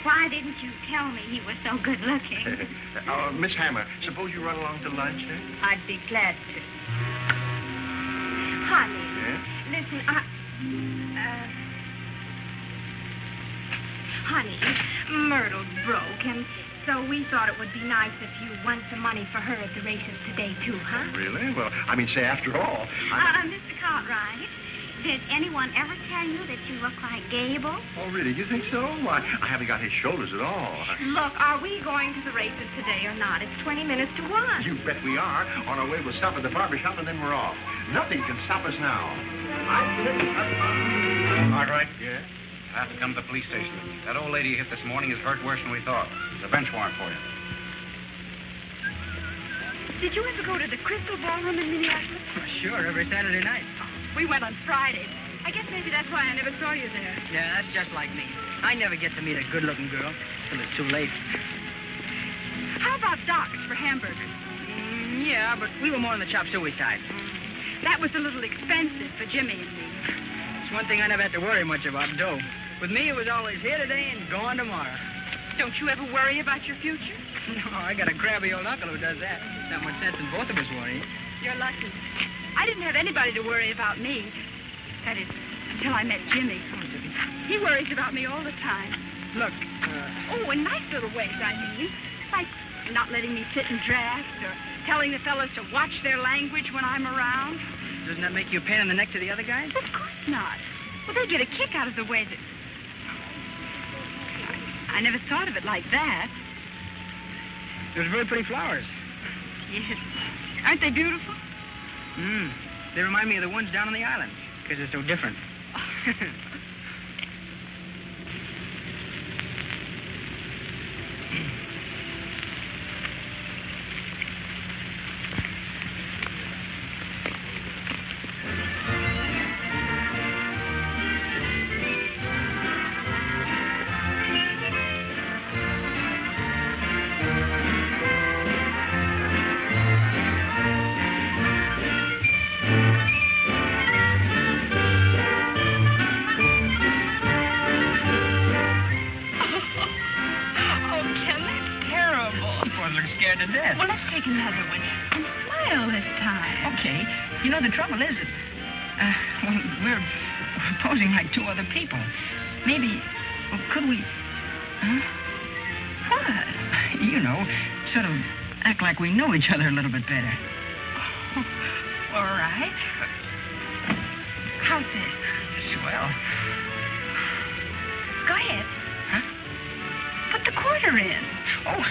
why didn't you tell me he was so good looking? Miss Hammer, suppose you run along to lunch, then? I'd be glad to. Honey, listen, honey, Myrtle's broke, and so we thought it would be nice if you won some money for her at the races today, too, huh? Really? Well, I mean, say, after all, Mr. Cartwright, did anyone ever tell you that you look like Gable? Oh, really? You think so? Why, I haven't got his shoulders at all. Look, are we going to the races today or not? It's 20 minutes to 1. You bet we are. On our way, we'll stop at the barber shop, and then we're off. Nothing can stop us now. Cartwright? Yeah? I have to come to the police station. That old lady you hit this morning is hurt worse than we thought. There's a bench warrant for you. Did you ever go to the Crystal Ballroom in Minneapolis? Sure, every Saturday night. We went on Friday. I guess maybe that's why I never saw you there. Yeah, that's just like me. I never get to meet a good-looking girl till it's too late. How about Doc's for hamburgers? Yeah, but we were more on the chop suey side. That was a little expensive for Jimmy and me. It's one thing I never had to worry much about, dough. With me, it was always here today and gone tomorrow. Don't you ever worry about your future? No, I got a crabby old uncle who does that. Not much sense in both of us worrying. You're lucky. I didn't have anybody to worry about me. That is, until I met Jimmy. He worries about me all the time. Look, Oh, in nice little ways, I mean. Like not letting me sit in drafts or telling the fellows to watch their language when I'm around. doesn't that make you a pain in the neck to the other guys? Of course not. Well, they get a kick out of the way that... I never thought of it like that. Those very pretty flowers. Yes. Aren't they beautiful? They remind me of the ones down on the island, because they're so different. To death. Well, let's take another one and smile this time. Okay. You know, the trouble is that, we're posing like two other people. Maybe, could we... What? You know, sort of act like we know each other a little bit better. Oh, all right. How's this? Swell. Go ahead. Huh? Put the quarter in. Oh,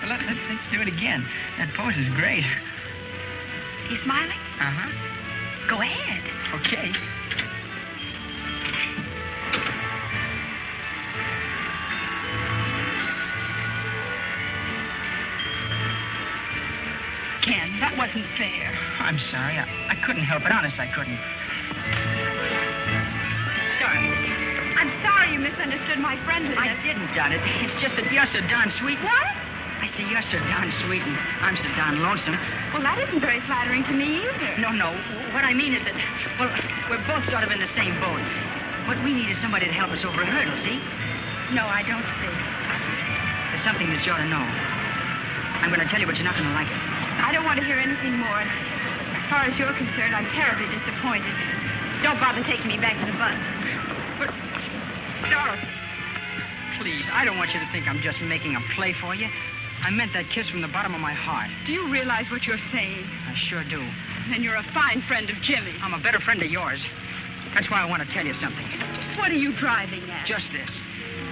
well, let's do it again. That pose is great. You smiling? Uh-huh. Go ahead. Okay. Ken, that wasn't fair. I'm sorry. I couldn't help it. Honest, I couldn't. Darling, I'm sorry you misunderstood my friendliness. I didn't, Dot. It's just that you're so darn sweet. What? I say you're so darn sweet and I'm so darn lonesome. Well, that isn't very flattering to me either. No. What I mean is that, well, we're both sort of in the same boat. What we need is somebody to help us over a hurdle, see? No, I don't see. There's something that you ought to know. I'm going to tell you, but you're not going to like it. I don't want to hear anything more. As far as you're concerned, I'm terribly disappointed. Don't bother taking me back to the bus. But, Dorothy, please, I don't want you to think I'm just making a play for you. I meant that kiss from the bottom of my heart. Do you realize what you're saying? I sure do. Then you're a fine friend of Jimmy. I'm a better friend of yours. That's why I want to tell you something. Just what are you driving at? Just this.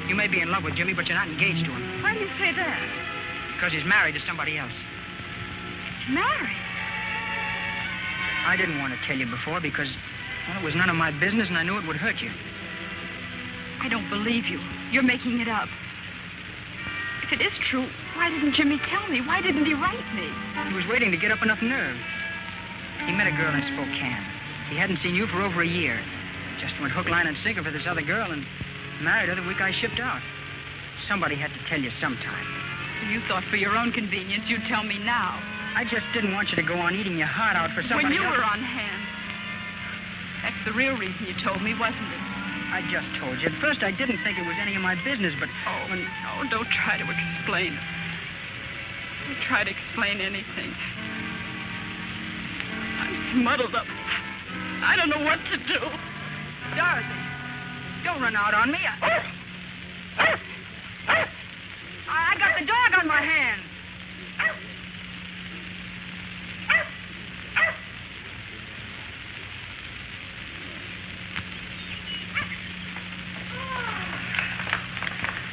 You may be in love with Jimmy, but you're not engaged to him. Why do you say that? Because he's married to somebody else. Married? I didn't want to tell you before because, well, it was none of my business and I knew it would hurt you. I don't believe you. You're making it up. If it is true, why didn't Jimmy tell me? Why didn't he write me? He was waiting to get up enough nerve. He met a girl in Spokane. He hadn't seen you for over a year. Just went hook, line, and sinker for this other girl and married her the week I shipped out. Somebody had to tell you sometime. You thought for your own convenience you'd tell me now. I just didn't want you to go on eating your heart out for somebody When you else. were on hand. That's the real reason you told me, wasn't it? I just told you. At first, I didn't think it was any of my business, but... Oh, don't try to explain. Don't try to explain anything. I'm muddled up. I don't know what to do. Dorothy, don't run out on me. I got the dog on my hands.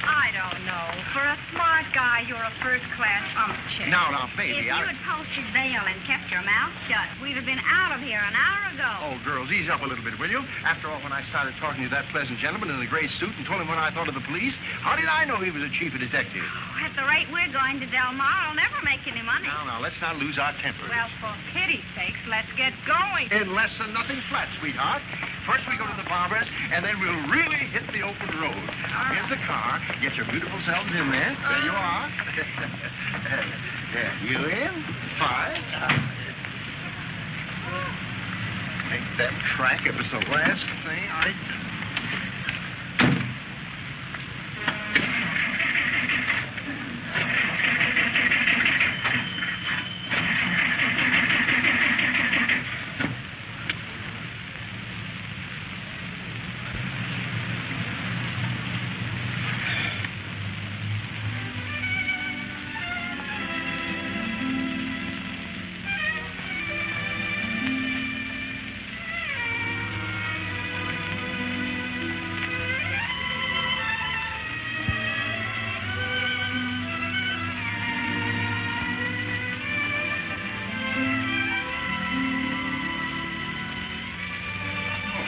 I don't know. For a smart guy, you're a first-class check. No, baby, If you had pulled his veil and kept your mouth shut, we'd have been out of here an hour ago. Oh, girls, ease up a little bit, will you? After all, when I started talking to that pleasant gentleman in the gray suit and told him what I thought of the police, how did I know he was a chief of detectives? Oh, at the rate we're going to Del Mar, I'll never make any money. Now, let's not lose our tempers. Well, for pity's sakes, let's get going. In less than nothing flat, sweetheart. First we go to the barber's, and then we'll really hit the open road. Now, here's the car. Get your beautiful selves in there. There you are. There, you in? Fine. Make that track if it's the last thing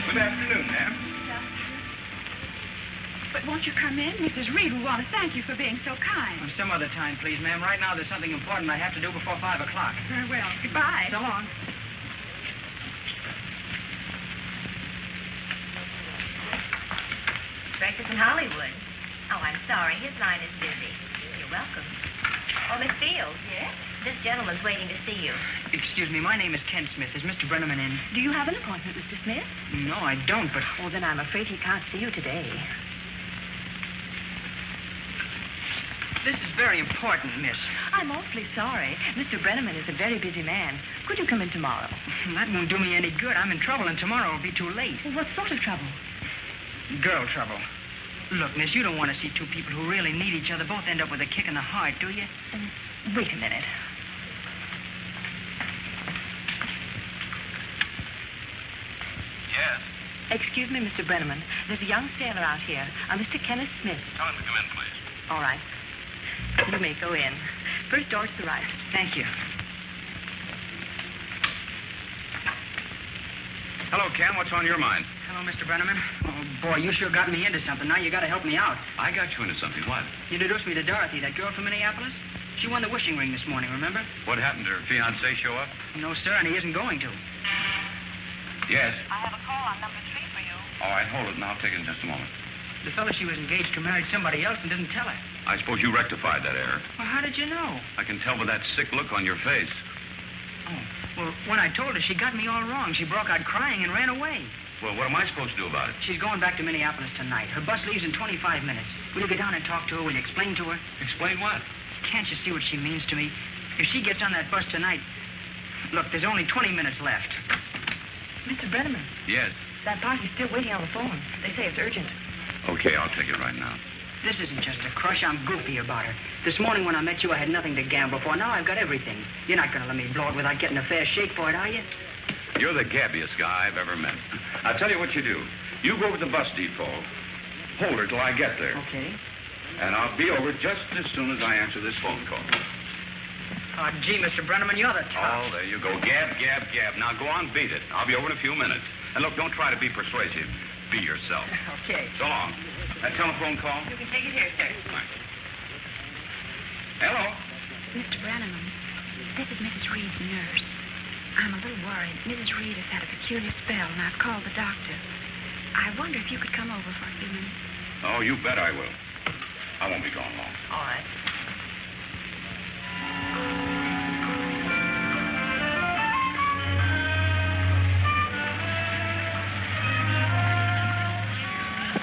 Good afternoon, ma'am. But won't you come in? Mrs. Reed will want to thank you for being so kind. Some other time, please, ma'am. Right now, there's something important I have to do before 5 o'clock. Very well. Goodbye. So long. Breakfast in Hollywood. Oh, I'm sorry. His line is busy. You're welcome. Oh, Miss Fields. Yes? This gentleman's waiting to see you. Excuse me, my name is Ken Smith. Is Mr. Brenneman in? Do you have an appointment, Mr. Smith? No, I don't, but... Oh, then I'm afraid he can't see you today. This is very important, miss. I'm awfully sorry. Mr. Brenneman is a very busy man. Could you come in tomorrow? That won't do me any good. I'm in trouble, and tomorrow will be too late. Well, what sort of trouble? Girl trouble. Look, miss, you don't want to see two people who really need each other both end up with a kick in the heart, do you? Wait a minute. Yes? Excuse me, Mr. Brenneman. There's a young sailor out here, a Mr. Kenneth Smith. Tell him to come in, please. All right. You may go in. First door to the right. Thank you. Hello, Ken. What's on your mind? Hello, Mr. Brenneman. Oh, boy, you sure got me into something. Now you got to help me out. I got you into something. What? You introduced me to Dorothy, that girl from Minneapolis. She won the wishing ring this morning, remember? What happened? Her fiancé show up? No, sir, and he isn't going to. Yes. I have a call on number 3 for you. All right, hold it, and I'll take it in just a moment. The fellow she was engaged to married somebody else and didn't tell her. I suppose you rectified that error. Well, how did you know? I can tell by that sick look on your face. Oh, well, when I told her, she got me all wrong. She broke out crying and ran away. Well, what am I supposed to do about it? She's going back to Minneapolis tonight. Her bus leaves in 25 minutes. Will you go down and talk to her? Will you explain to her? Explain what? Can't you see what she means to me? If she gets on that bus tonight... Look, there's only 20 minutes left. Mr. Brenneman, Yes. that party's still waiting on the phone. They say it's urgent. Okay, I'll take it right now. This isn't just a crush. I'm goofy about her. This morning when I met you, I had nothing to gamble for. Now I've got everything. You're not going to let me blow it without getting a fair shake for it, are you? You're the gabbiest guy I've ever met. I'll tell you what you do. You go over to the bus depot. Hold her till I get there. Okay. And I'll be over just as soon as I answer this phone call. Oh, gee, Mr. Brenneman, you're the top. Oh, there you go. Gab, gab, gab. Now go on, beat it. I'll be over in a few minutes. And look, don't try to be persuasive. Be yourself. Okay. So long. That telephone call? You can take it here, sir. Thanks. Hello? Mr. Brenneman, this is Mrs. Reed's nurse. I'm a little worried. Mrs. Reed has had a peculiar spell, and I've called the doctor. I wonder if you could come over for a few minutes. Oh, you bet I will. I won't be gone long. All right.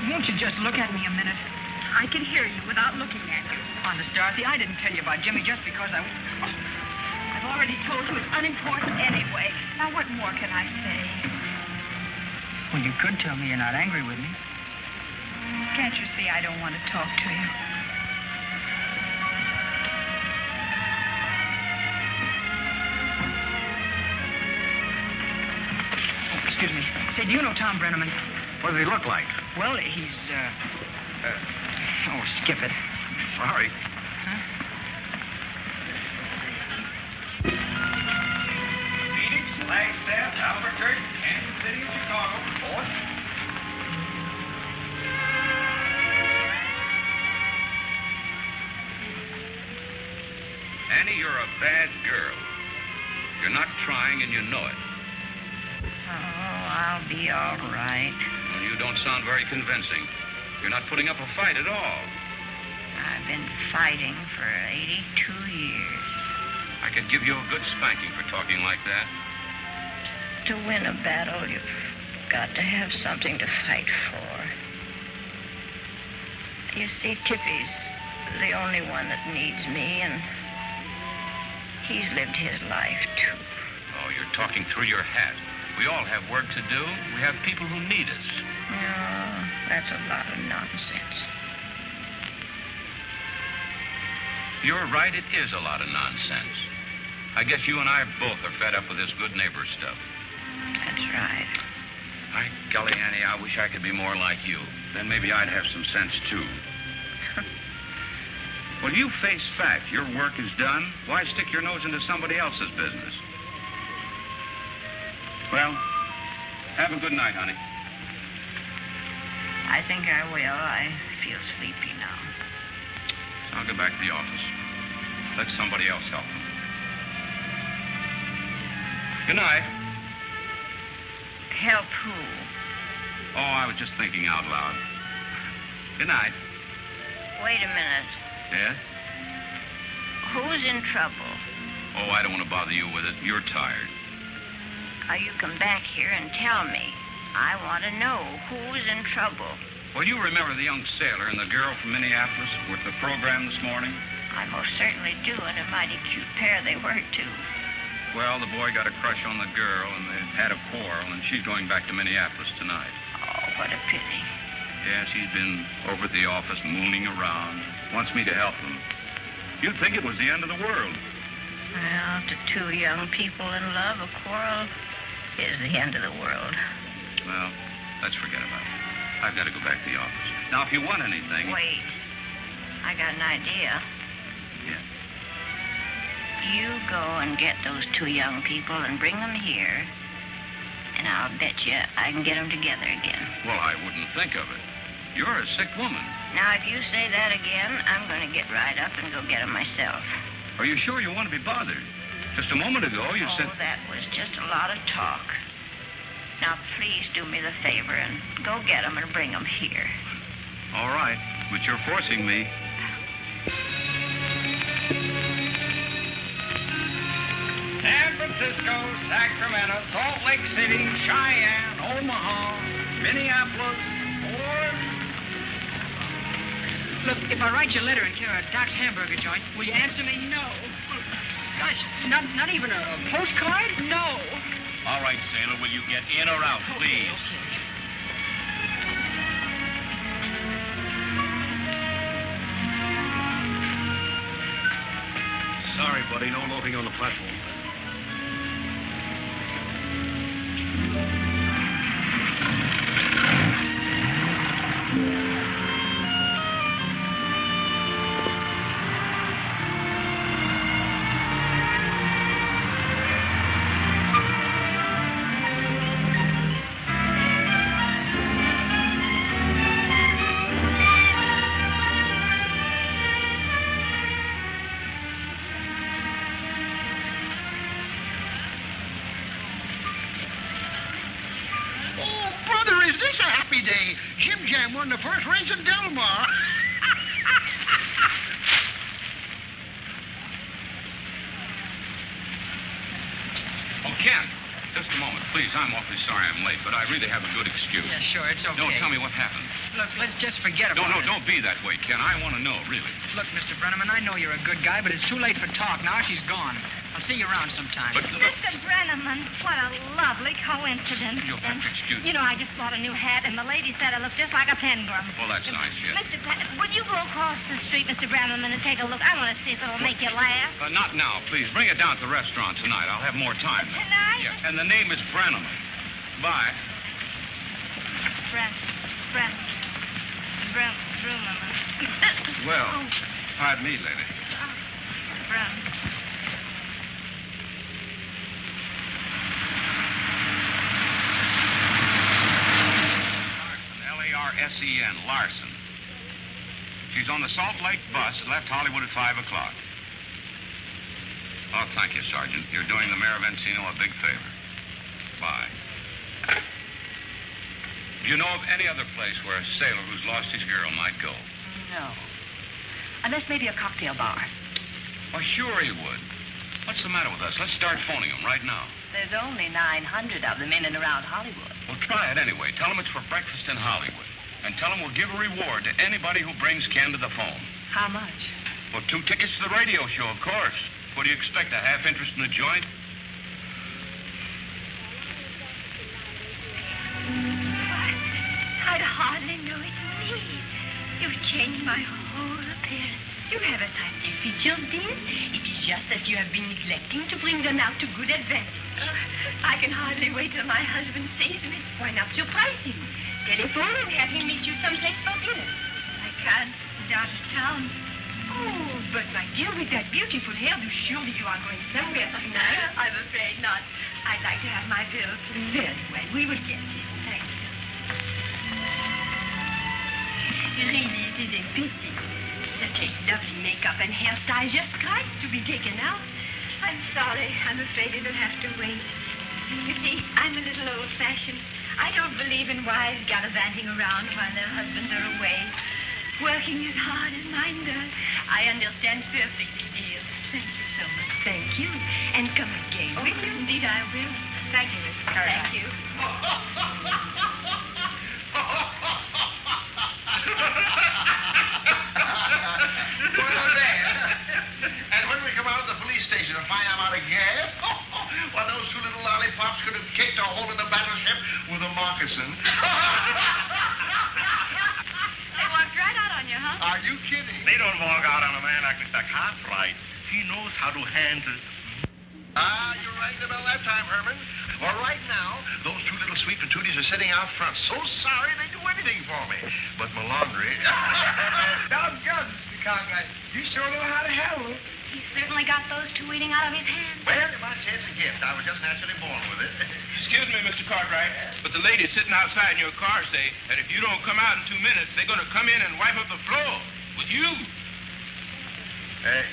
Won't you just look at me a minute? I can hear you without looking at you. Honest, Dorothy, I didn't tell you about Jimmy just because I... Oh, I've already told you it's unimportant anyway. Now, what more can I say? Well, you could tell me you're not angry with me. Can't you see I don't want to talk to you? Oh, excuse me. Say, do you know Tom Brenneman? What does he look like? Well, he's, oh, skip it. Sorry. Huh? bad girl. You're not trying, and you know it. Oh, I'll be all right. Well, you don't sound very convincing. You're not putting up a fight at all. I've been fighting for 82 years. I could give you a good spanking for talking like that. To win a battle, you've got to have something to fight for. You see, Tippy's the only one that needs me, and he's lived his life, too. Oh, you're talking through your hat. We all have work to do. We have people who need us. No, that's a lot of nonsense. You're right, it is a lot of nonsense. I guess you and I both are fed up with this good neighbor stuff. That's right. By golly, Annie, I wish I could be more like you. Then maybe I'd have some sense, too. Well, you face fact. Your work is done. Why stick your nose into somebody else's business? Well, have a good night, honey. I think I will. I feel sleepy now. I'll go back to the office. Let somebody else help them. Good night. Help who? Oh, I was just thinking out loud. Good night. Wait a minute. Yeah? Who's in trouble? Oh, I don't want to bother you with it. You're tired. Now, you come back here and tell me. I want to know who's in trouble. Well, you remember the young sailor and the girl from Minneapolis with the program this morning? I most certainly do, and a mighty cute pair they were, too. Well, the boy got a crush on the girl, and they had a quarrel, and she's going back to Minneapolis tonight. Oh, what a pity. Yeah, she's been over at the office mooning around. Wants me to help them. You'd think it was the end of the world. Well, to two young people in love, a quarrel is the end of the world. Well, let's forget about it. I've got to go back to the office. Now, if you want anything... Wait. I got an idea. Yeah? You go and get those two young people and bring them here, and I'll bet you I can get them together again. Well, I wouldn't think of it. You're a sick woman. Now, if you say that again, I'm going to get right up and go get them myself. Are you sure you want to be bothered? Just a moment ago, you said... Oh, that was just a lot of talk. Now, please do me the favor and go get them and bring them here. All right, but you're forcing me. San Francisco, Sacramento, Salt Lake City, Cheyenne, Omaha, Minneapolis, Ford. Look, if I write you a letter in care of Doc's hamburger joint, will you answer me? No. Gosh, not even a postcard? No. All right, sailor, will you get in or out, please? Okay. Sorry, buddy, no loading on the platform. Jim Jam won the first race in Del Mar. Oh, Ken, just a moment, please. I'm awfully sorry I'm late, but I really have a good excuse. Yeah, sure, it's okay. Don't tell me what happened. Look, let's just forget about it. No, don't be that way, Ken. I want to know, really. Look, Mr. Brenneman, I know you're a good guy, but it's too late for talk. Now she's gone. I'll see you around sometime. But Mr. Brenneman, what a lovely coincidence. You'll have to excuse me. You know, I just bought a new hat, and the lady said I look just like a penguin. Well, that's nice, yes. Would you go across the street, Mr. Brenneman, and take a look? I want to see if it'll make you laugh. Not now, please. Bring it down to the restaurant tonight. I'll have more time. Tonight? Yes, and the name is Brenneman. Bye. Brenneman. Well, Oh, pardon me, lady. Brenneman. Larsen, Larsen. She's on the Salt Lake bus and left Hollywood at 5 o'clock. Oh, thank you, Sergeant. You're doing the mayor of Encino a big favor. Bye. Do you know of any other place where a sailor who's lost his girl might go? No. Unless maybe a cocktail bar. Well, sure he would. What's the matter with us? Let's start phoning him right now. There's only 900 of them in and around Hollywood. Well, try it anyway. Tell him it's for breakfast in Hollywood. And tell him we'll give a reward to anybody who brings Ken to the phone. How much? Well, 2 tickets to the radio show, of course. What do you expect, a half interest in the joint? I'd hardly know it's me. You've changed my whole appearance. You haven't had any features, dear. It is just that you have been neglecting to bring them out to good advantage. I can hardly wait till my husband sees me. Why not surprise him? Telephone and have him meet you someplace for dinner. I can't. He's out of town. Oh, but my dear, with that beautiful hairdo, surely you are going somewhere tonight. I'm afraid not. I'd like to have my bill. Very well. We will get it. Thank you. Really, it is a pity. Such a lovely makeup and hairstyle just cries to be taken out. I'm sorry. I'm afraid it'll have to wait. You see, I'm a little old-fashioned. I don't believe in wives gallivanting around while their husbands are away, working as hard as mine does. I understand perfectly, dear. Thank you so much. Thank you. And come again. Will you? Indeed, I will. Thank you, Miss Carter. Thank you. And when we come out of the police station and find I'm out of gas, well, those 2 little lollipops could have kicked a hole in the battleship with a moccasin. They walked right out on you, huh? Are you kidding? They don't walk out on a man like Mr. Cartwright. He knows how to handle. You're right about that time, Herman. Well, right now, those 2 little sweet patooties are sitting out front. So sorry they do anything for me. But my laundry... Doggone, Mr. Cartwright. You sure know how to handle it. He certainly got those 2 eating out of his hands. Well, you might say it's a gift. I was just naturally born with it. Excuse me, Mr. Cartwright, but the ladies sitting outside in your car say that if you don't come out in 2 minutes, they're going to come in and wipe up the floor with you.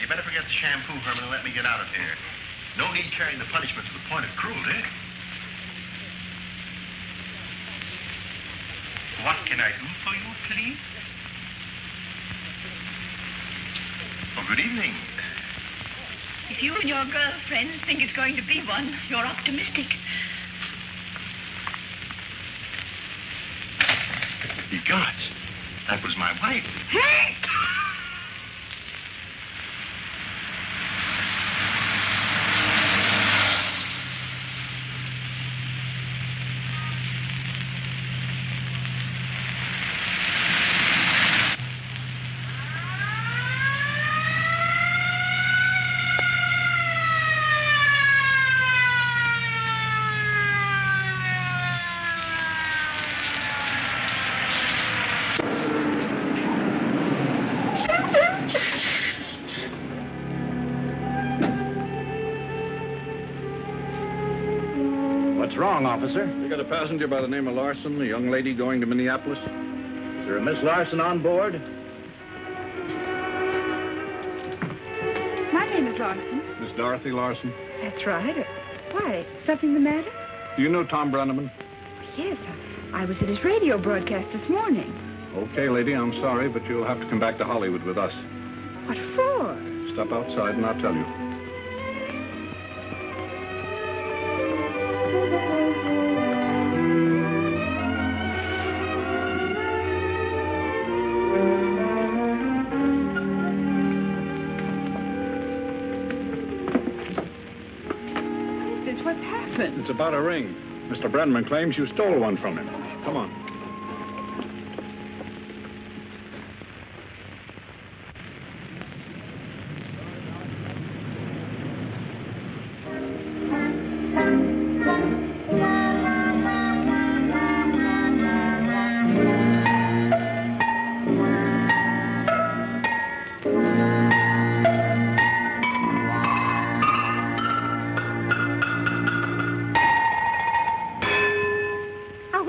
You better forget the shampoo, Herman, and let me get out of here. No need carrying the punishment to the point of cruelty. What can I do for you, please? Oh, good evening. If you and your girlfriends think it's going to be one, you're optimistic. Ye gods, that was my wife. What's wrong, officer? We got a passenger by the name of Larson, a young lady going to Minneapolis. Is there a Miss Larson on board? My name is Larson. Miss Dorothy Larson. That's right. Why? Something the matter? Do you know Tom Brenneman? Yes, I was at his radio broadcast this morning. Okay, lady, I'm sorry, but you'll have to come back to Hollywood with us. What for? Step outside and I'll tell you. What's happened? It's about a ring. Mr. Brenneman claims you stole one from him. Come on.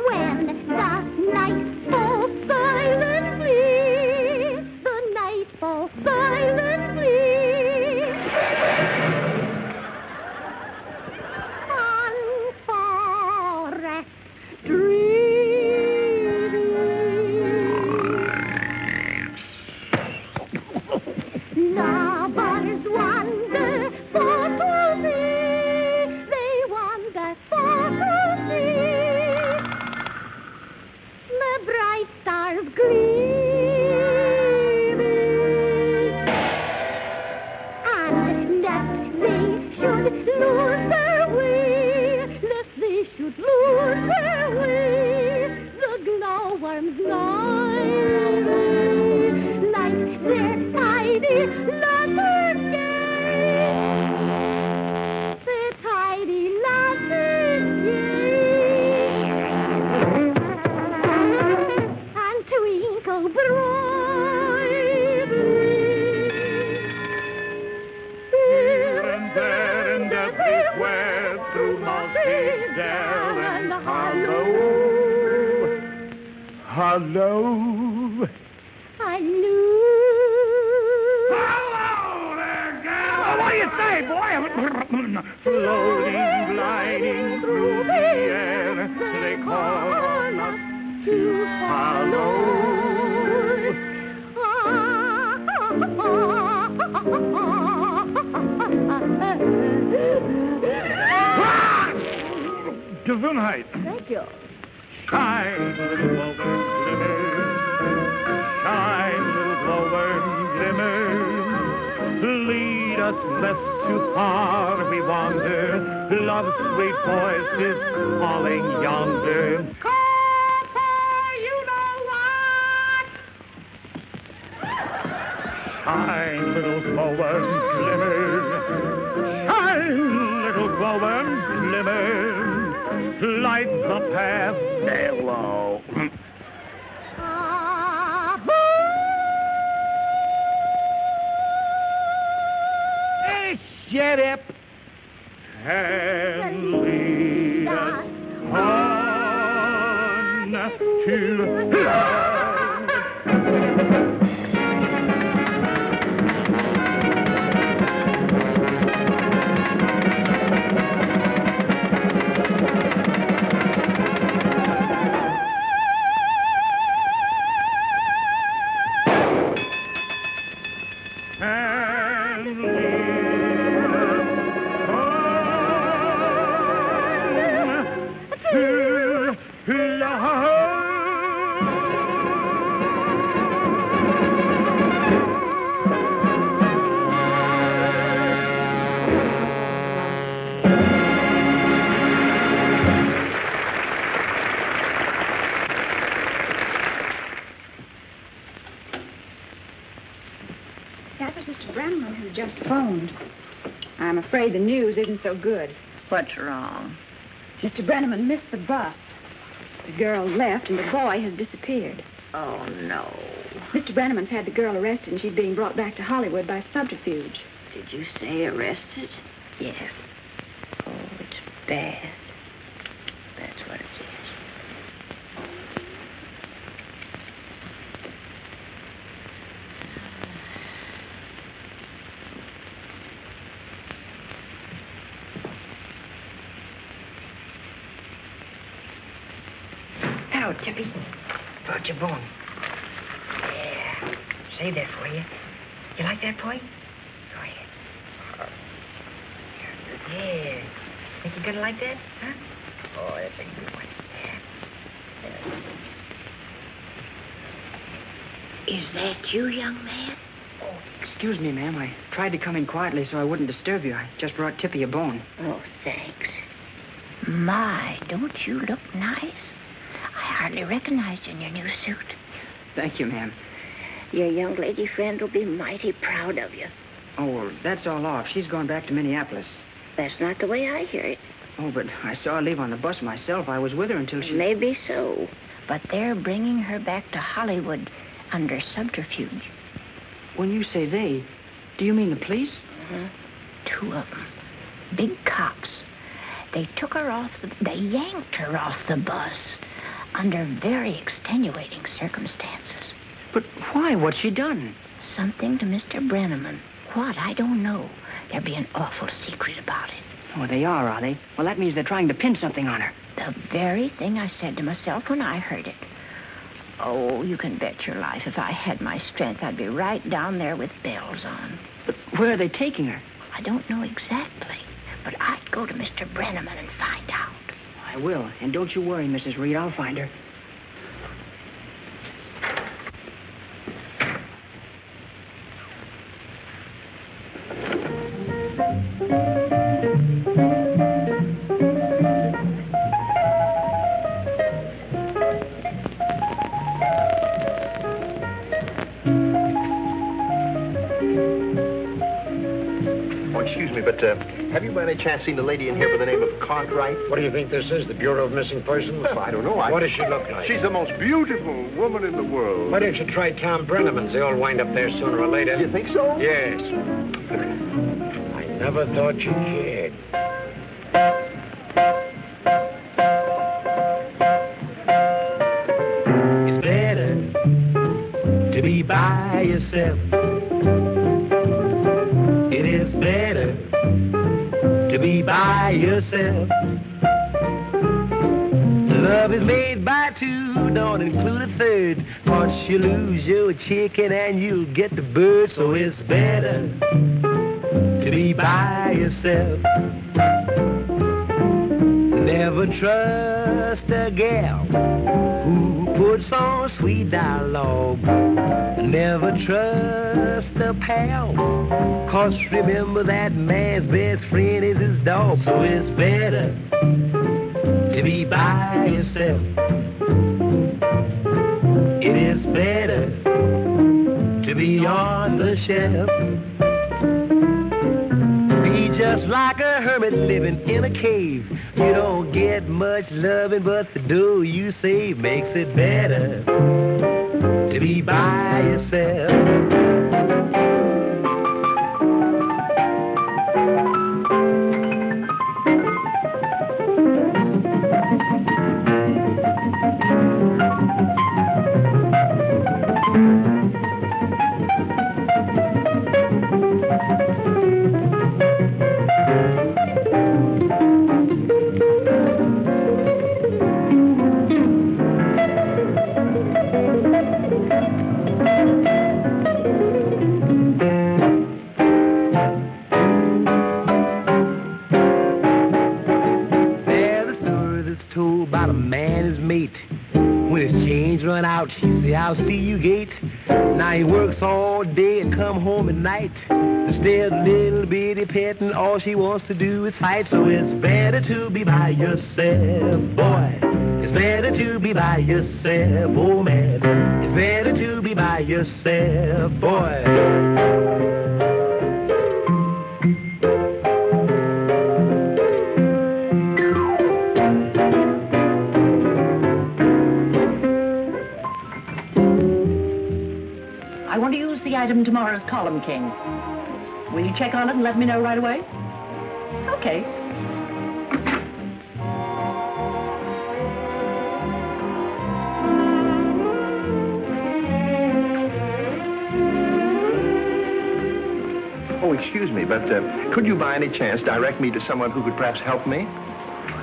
When the lose their way, lest they should lose their way. The glowworms glide like their tidy lantern gay. Their tidy lantern gay. And twinkle brightly. Here and there and everywhere, through mossy dell and hollow. Hello. Hello. Hello there, gal. What do you say, boy? Floating, gliding through the air, they call us to follow. Gesundheit. Thank you. Shine, little glowworm, glimmer. Shine, little glowworm, glimmer. Lead us lest too far we wander. Love's sweet voice is calling yonder. Call for you know what? Shine, little glowworm, glimmer. Shine, little glowworm, glimmer. Light the path. Hello. Shut up. And lead us on to love. That was Mr. Brennan who just phoned. I'm afraid the news isn't so good. What's wrong? Mr. Brenneman missed the bus. The girl left and the boy has disappeared. Oh, no. Mr. Brenneman's had the girl arrested and she's being brought back to Hollywood by subterfuge. Did you say arrested? Yes. Oh, it's bad. That's what it is. Hello, Tippy. Brought your bone. Yeah. Save that for you. You like that, boy? Go ahead. Yeah. Think you're gonna like that? Huh? Oh, that's a good one. Yeah. Is that you, young man? Oh, excuse me, ma'am. I tried to come in quietly so I wouldn't disturb you. I just brought Tippy a bone. Oh, thanks. My, don't you look nice? I hardly recognized you in your new suit. Thank you, ma'am. Your young lady friend will be mighty proud of you. Oh, well, that's all off. She's going back to Minneapolis. That's not the way I hear it. Oh, but I saw her leave on the bus myself. I was with her until she... Maybe so. But they're bringing her back to Hollywood under subterfuge. When you say they, do you mean the police? Uh-huh. 2 of them. Big cops. They took her off They yanked her off the bus under very extenuating circumstances. But why? What's she done? Something to Mr. Brenneman. What? I don't know. There'll be an awful secret about it. Oh, they are they? Well, that means they're trying to pin something on her. The very thing I said to myself when I heard it. Oh, you can bet your life if I had my strength, I'd be right down there with bells on. But where are they taking her? I don't know exactly, but I'd go to Mr. Brenneman and find out. I will. And don't you worry, Mrs. Reed. I'll find her. any chance seen a lady in here by the name of Cartwright? What do you think this is, the Bureau of Missing Persons? I don't know. What does she look like? She's the most beautiful woman in the world. Why don't you try Tom Brenneman's? They all wind up there sooner or later. You think so? Yes. I never thought you cared. It's better to be by yourself. It is better to be by yourself. Love is made by two, don't include a third. Once you lose your chicken and you'll get the bird. So it's better to be by yourself. Never trust a gal who puts on sweet dialogue. Never trust a pal, 'cause remember that man's best friend is his dog. So it's better to be by yourself. It is better to be on the shelf. Be just like a hermit living in a cave. You don't get much loving, but the dough you save makes it better to be by yourself. She say, I'll see you gate. Now he works all day and come home at night. Instead of little bitty petting, all she wants to do is fight. So it's better to be by yourself, boy. It's better to be by yourself, oh man. It's better to be by yourself, boy. Item tomorrow's column, King. Will you check on it and let me know right away? Okay. Oh, excuse me, but could you by any chance direct me to someone who could perhaps help me?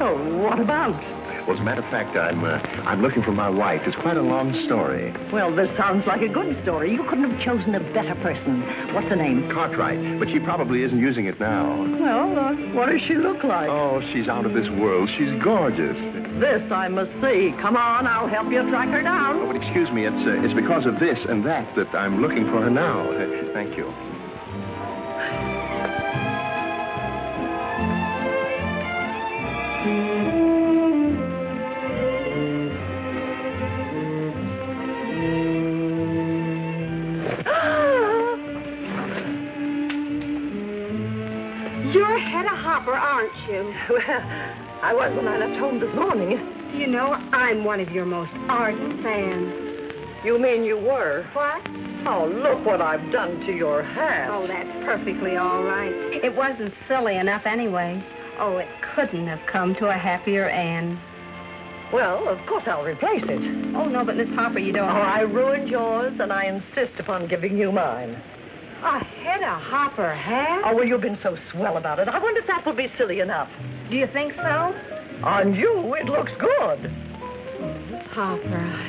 Oh, what about? Well, as a matter of fact, I'm looking for my wife. It's quite a long story. Well, this sounds like a good story. You couldn't have chosen a better person. What's her name? Cartwright, but she probably isn't using it now. Well, what does she look like? Oh, she's out of this world. She's gorgeous. This I must see. Come on, I'll help you track her down. Oh, but excuse me, it's because of this and that I'm looking for her now. Thank you. You're Hedda Hopper, aren't you? Well, I was when I left home this morning. You know, I'm one of your most ardent fans. You mean you were? What? Oh, look what I've done to your hat. Oh, that's perfectly all right. It wasn't silly enough anyway. Oh, it couldn't have come to a happier end. Well, of course I'll replace it. Oh, no, but Miss Hopper, you don't... Oh, I ruined yours, and I insist upon giving you mine. A Hedda Hopper hat? Oh, well, you've been so swell about it. I wonder if that will be silly enough. Do you think so? On you, it looks good. Miss Hopper,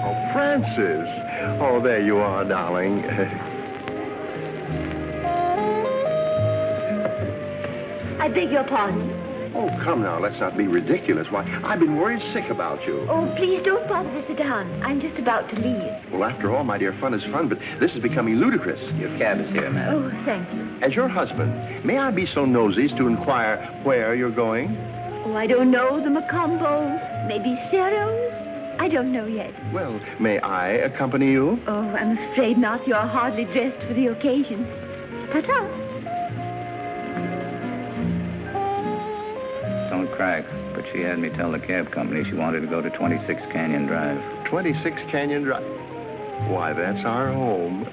Oh, Francis. Oh, there you are, darling. I beg your pardon. Oh, come now, let's not be ridiculous. Why, I've been worried sick about you. Oh, please don't bother to sit down. I'm just about to leave. Well, after all, my dear, fun is fun, but this is becoming ludicrous. Your cab is here, madam. Oh, thank you. As your husband, may I be so nosy as to inquire where you're going? Oh, I don't know. The Macombos. Maybe Sherrill's. I don't know yet. Well, may I accompany you? Oh, I'm afraid not. You're hardly dressed for the occasion. Ta-ta. Don't crack, but she had me tell the cab company she wanted to go to 26 Canyon Drive. 26 Canyon Drive. Why, that's our home.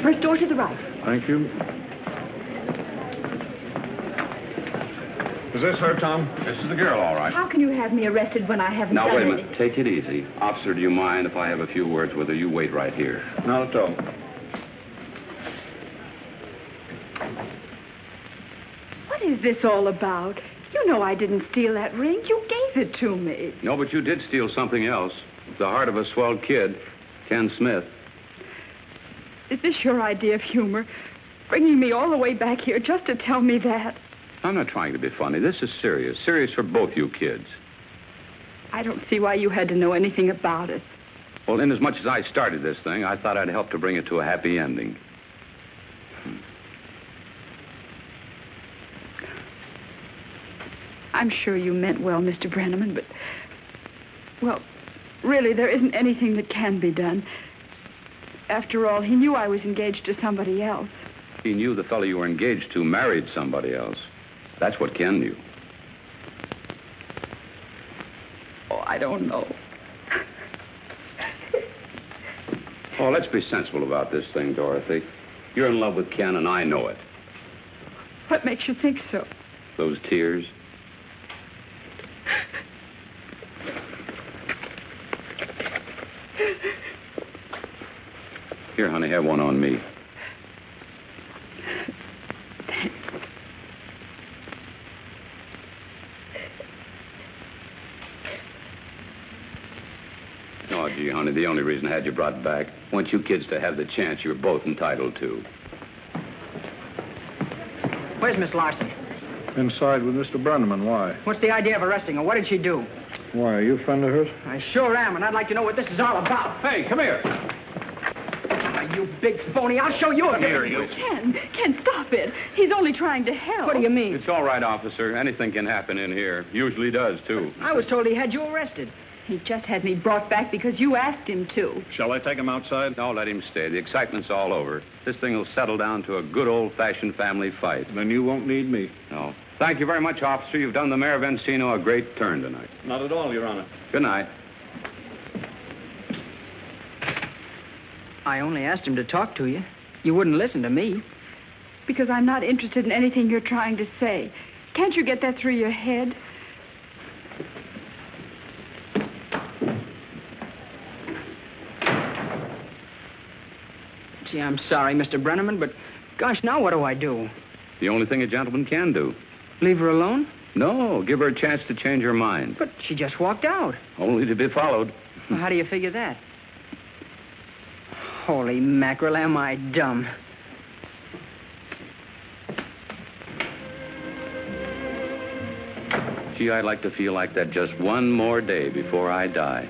First door to the right. Thank you. Is this her, Tom? This is the girl, all right. How can you have me arrested when I haven't Now, done wait a anything? minute. Take it easy. Officer, do you mind if I have a few words with her? You wait right here. Not at all. What is this all about? You know I didn't steal that ring. You gave it to me. No, but you did steal something else. The heart of a swell kid, Ken Smith. Is this your idea of humor? Bringing me all the way back here just to tell me that? I'm not trying to be funny. This is serious. Serious for both you kids. I don't see why you had to know anything about it. Well, inasmuch as I started this thing, I thought I'd help to bring it to a happy ending. I'm sure you meant well, Mr. Brenneman, but... Well, really, there isn't anything that can be done. After all, he knew I was engaged to somebody else. He knew the fellow you were engaged to married somebody else. That's what Ken knew. Oh, I don't know. Oh, let's be sensible about this thing, Dorothy. You're in love with Ken, and I know it. What makes you think so? Those tears. Here, honey, have one on me. Oh, gee, honey, the only reason I had you brought back, I want you kids to have the chance you're both entitled to. Where's Miss Larson? Inside with Mr. Brenneman. Why? What's the idea of arresting her? What did she do? Why, are you a friend of hers? I sure am, and I'd like to know what this is all about. Hey, come here. You big phony. I'll show you a Here, you. Ken, stop it. He's only trying to help. What do you mean? It's all right, officer. Anything can happen in here. Usually does, too. I was told he had you arrested. He just had me brought back because you asked him to. Shall I take him outside? No, let him stay. The excitement's all over. This thing will settle down to a good old-fashioned family fight. Then you won't need me. No. Thank you very much, officer. You've done the Mayor of Encino a great turn tonight. Not at all, Your Honor. Good night. I only asked him to talk to you. You wouldn't listen to me. Because I'm not interested in anything you're trying to say. Can't you get that through your head? Gee, I'm sorry, Mr. Brenneman, but gosh, now what do I do? The only thing a gentleman can do. Leave her alone? No, give her a chance to change her mind. But she just walked out. Only to be followed. Well, how do you figure that? Holy mackerel, am I dumb? Gee, I'd like to feel like that just one more day before I die.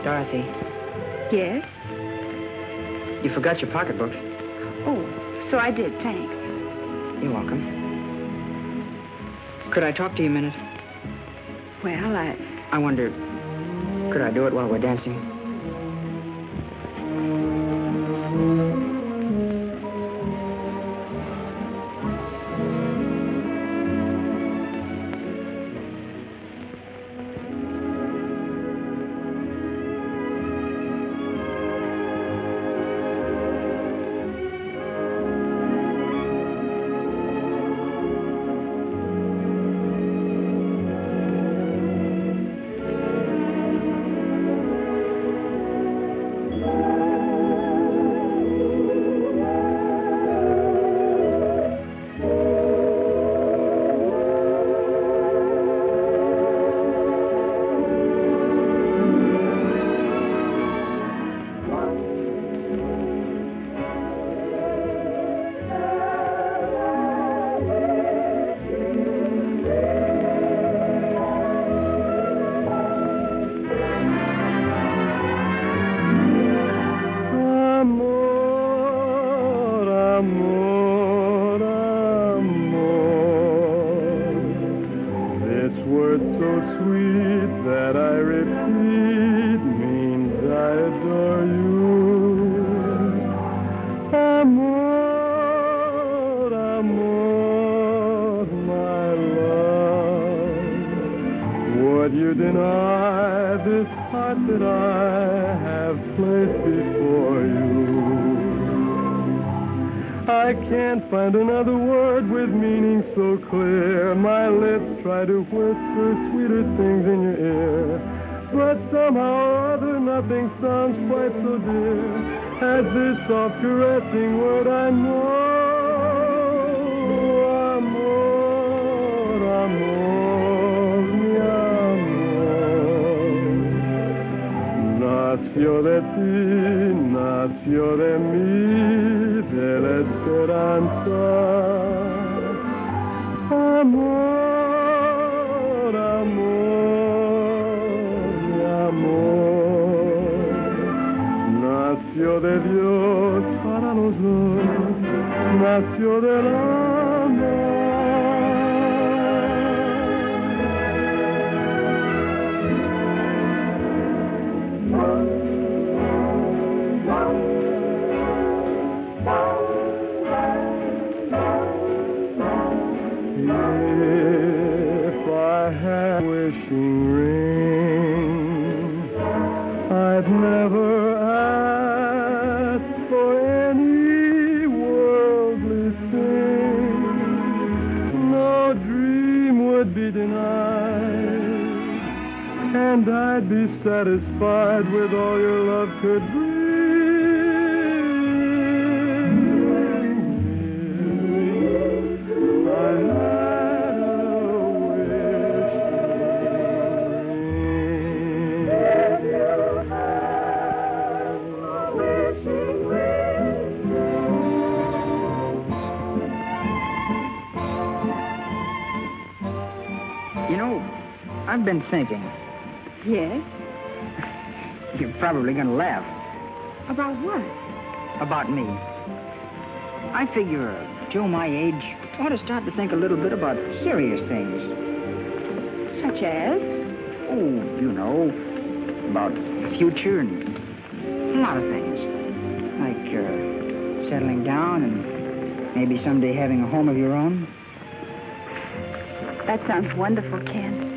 Dorothy, Yes? you forgot your pocketbook. Oh, so I did, thanks. You're welcome. Could I talk to you a minute? Well, I wonder, could I do it while we're dancing? Amor, amor, my love. Would you deny this heart that I have placed before you? I can't find another word with meaning so clear. My lips try to whisper sweeter things in your ear, but somehow or other nothing sounds quite so dear as this soft caressing word I know. Amor, amor, mi amor. Nació de ti, nació de mí, de la esperanza. Amor, amor, mi amor. Nació de Dios para los dos, nació del amor. If I had a wishing ring, I'd never ask for any worldly thing. No dream would be denied, and I'd be satisfied with all your love could bring. I had a You know, I've been thinking. Yes? You're probably going to laugh. About what? About me. I figure Joe my age ought to start to think a little bit about serious things. Such as? Oh, you know, about the future and a lot of things. Like settling down and maybe someday having a home of your own. That sounds wonderful, Ken.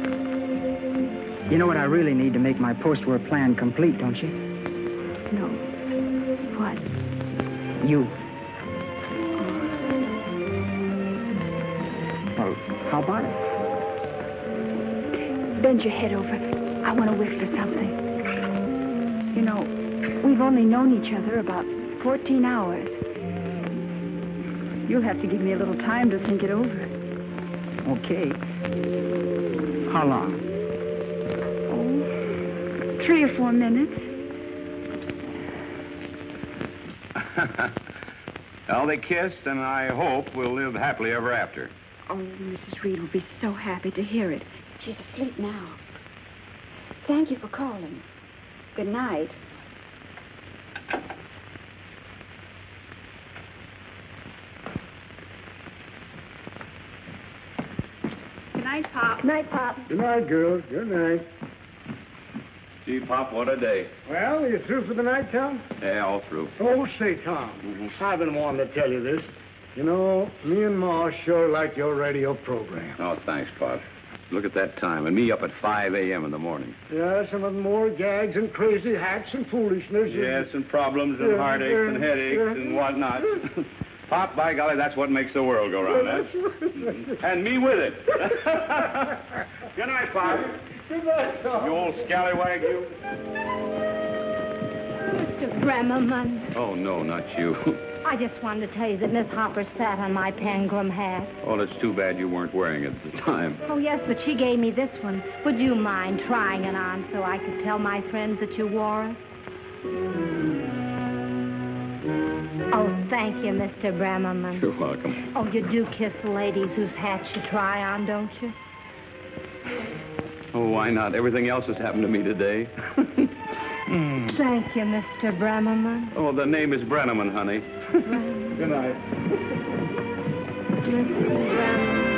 You know what I really need to make my post-war plan complete, don't you? No. What? You. Well, how about it? Bend your head over. I want to whisper something. You know, we've only known each other about 14 hours. You'll have to give me a little time to think it over. Okay. How long? 3 or 4 minutes. Well, they kissed, and I hope we'll live happily ever after. Oh, Mrs. Reed will be so happy to hear it. She's asleep now. Thank you for calling. Good night. Good night, Pop. Night, Pop. Good night, girls. Good night. Gee, Pop, what a day. Well, are you through for the night, Tom? Yeah, all through. Oh, say, Tom, I've been wanting to tell you this. You know, me and Ma sure like your radio program. Oh, thanks, Pop. Look at that time, and me up at 5 a.m. in the morning. Yeah, some of them more gags and crazy hacks and foolishness. Yes, and problems and heartaches and headaches and whatnot. Pop, by golly, that's what makes the world go round, eh? And me with it. Good night, Pop. Good night, Tom. You old scallywag, you. Mr. Bremerman, Oh, no, not you. I just wanted to tell you that Miss Hopper sat on my Pangram hat. Oh, it's too bad you weren't wearing it at the time. Oh, yes, but she gave me this one. Would you mind trying it on so I could tell my friends that you wore it? Oh, thank you, Mr. Bremerman. You're welcome. Oh, you do kiss ladies whose hats you try on, don't you? Oh, why not? Everything else has happened to me today. Thank you, Mr. Bremerman. Oh, the name is Brenneman, honey. Good night. Mr. Bremerman.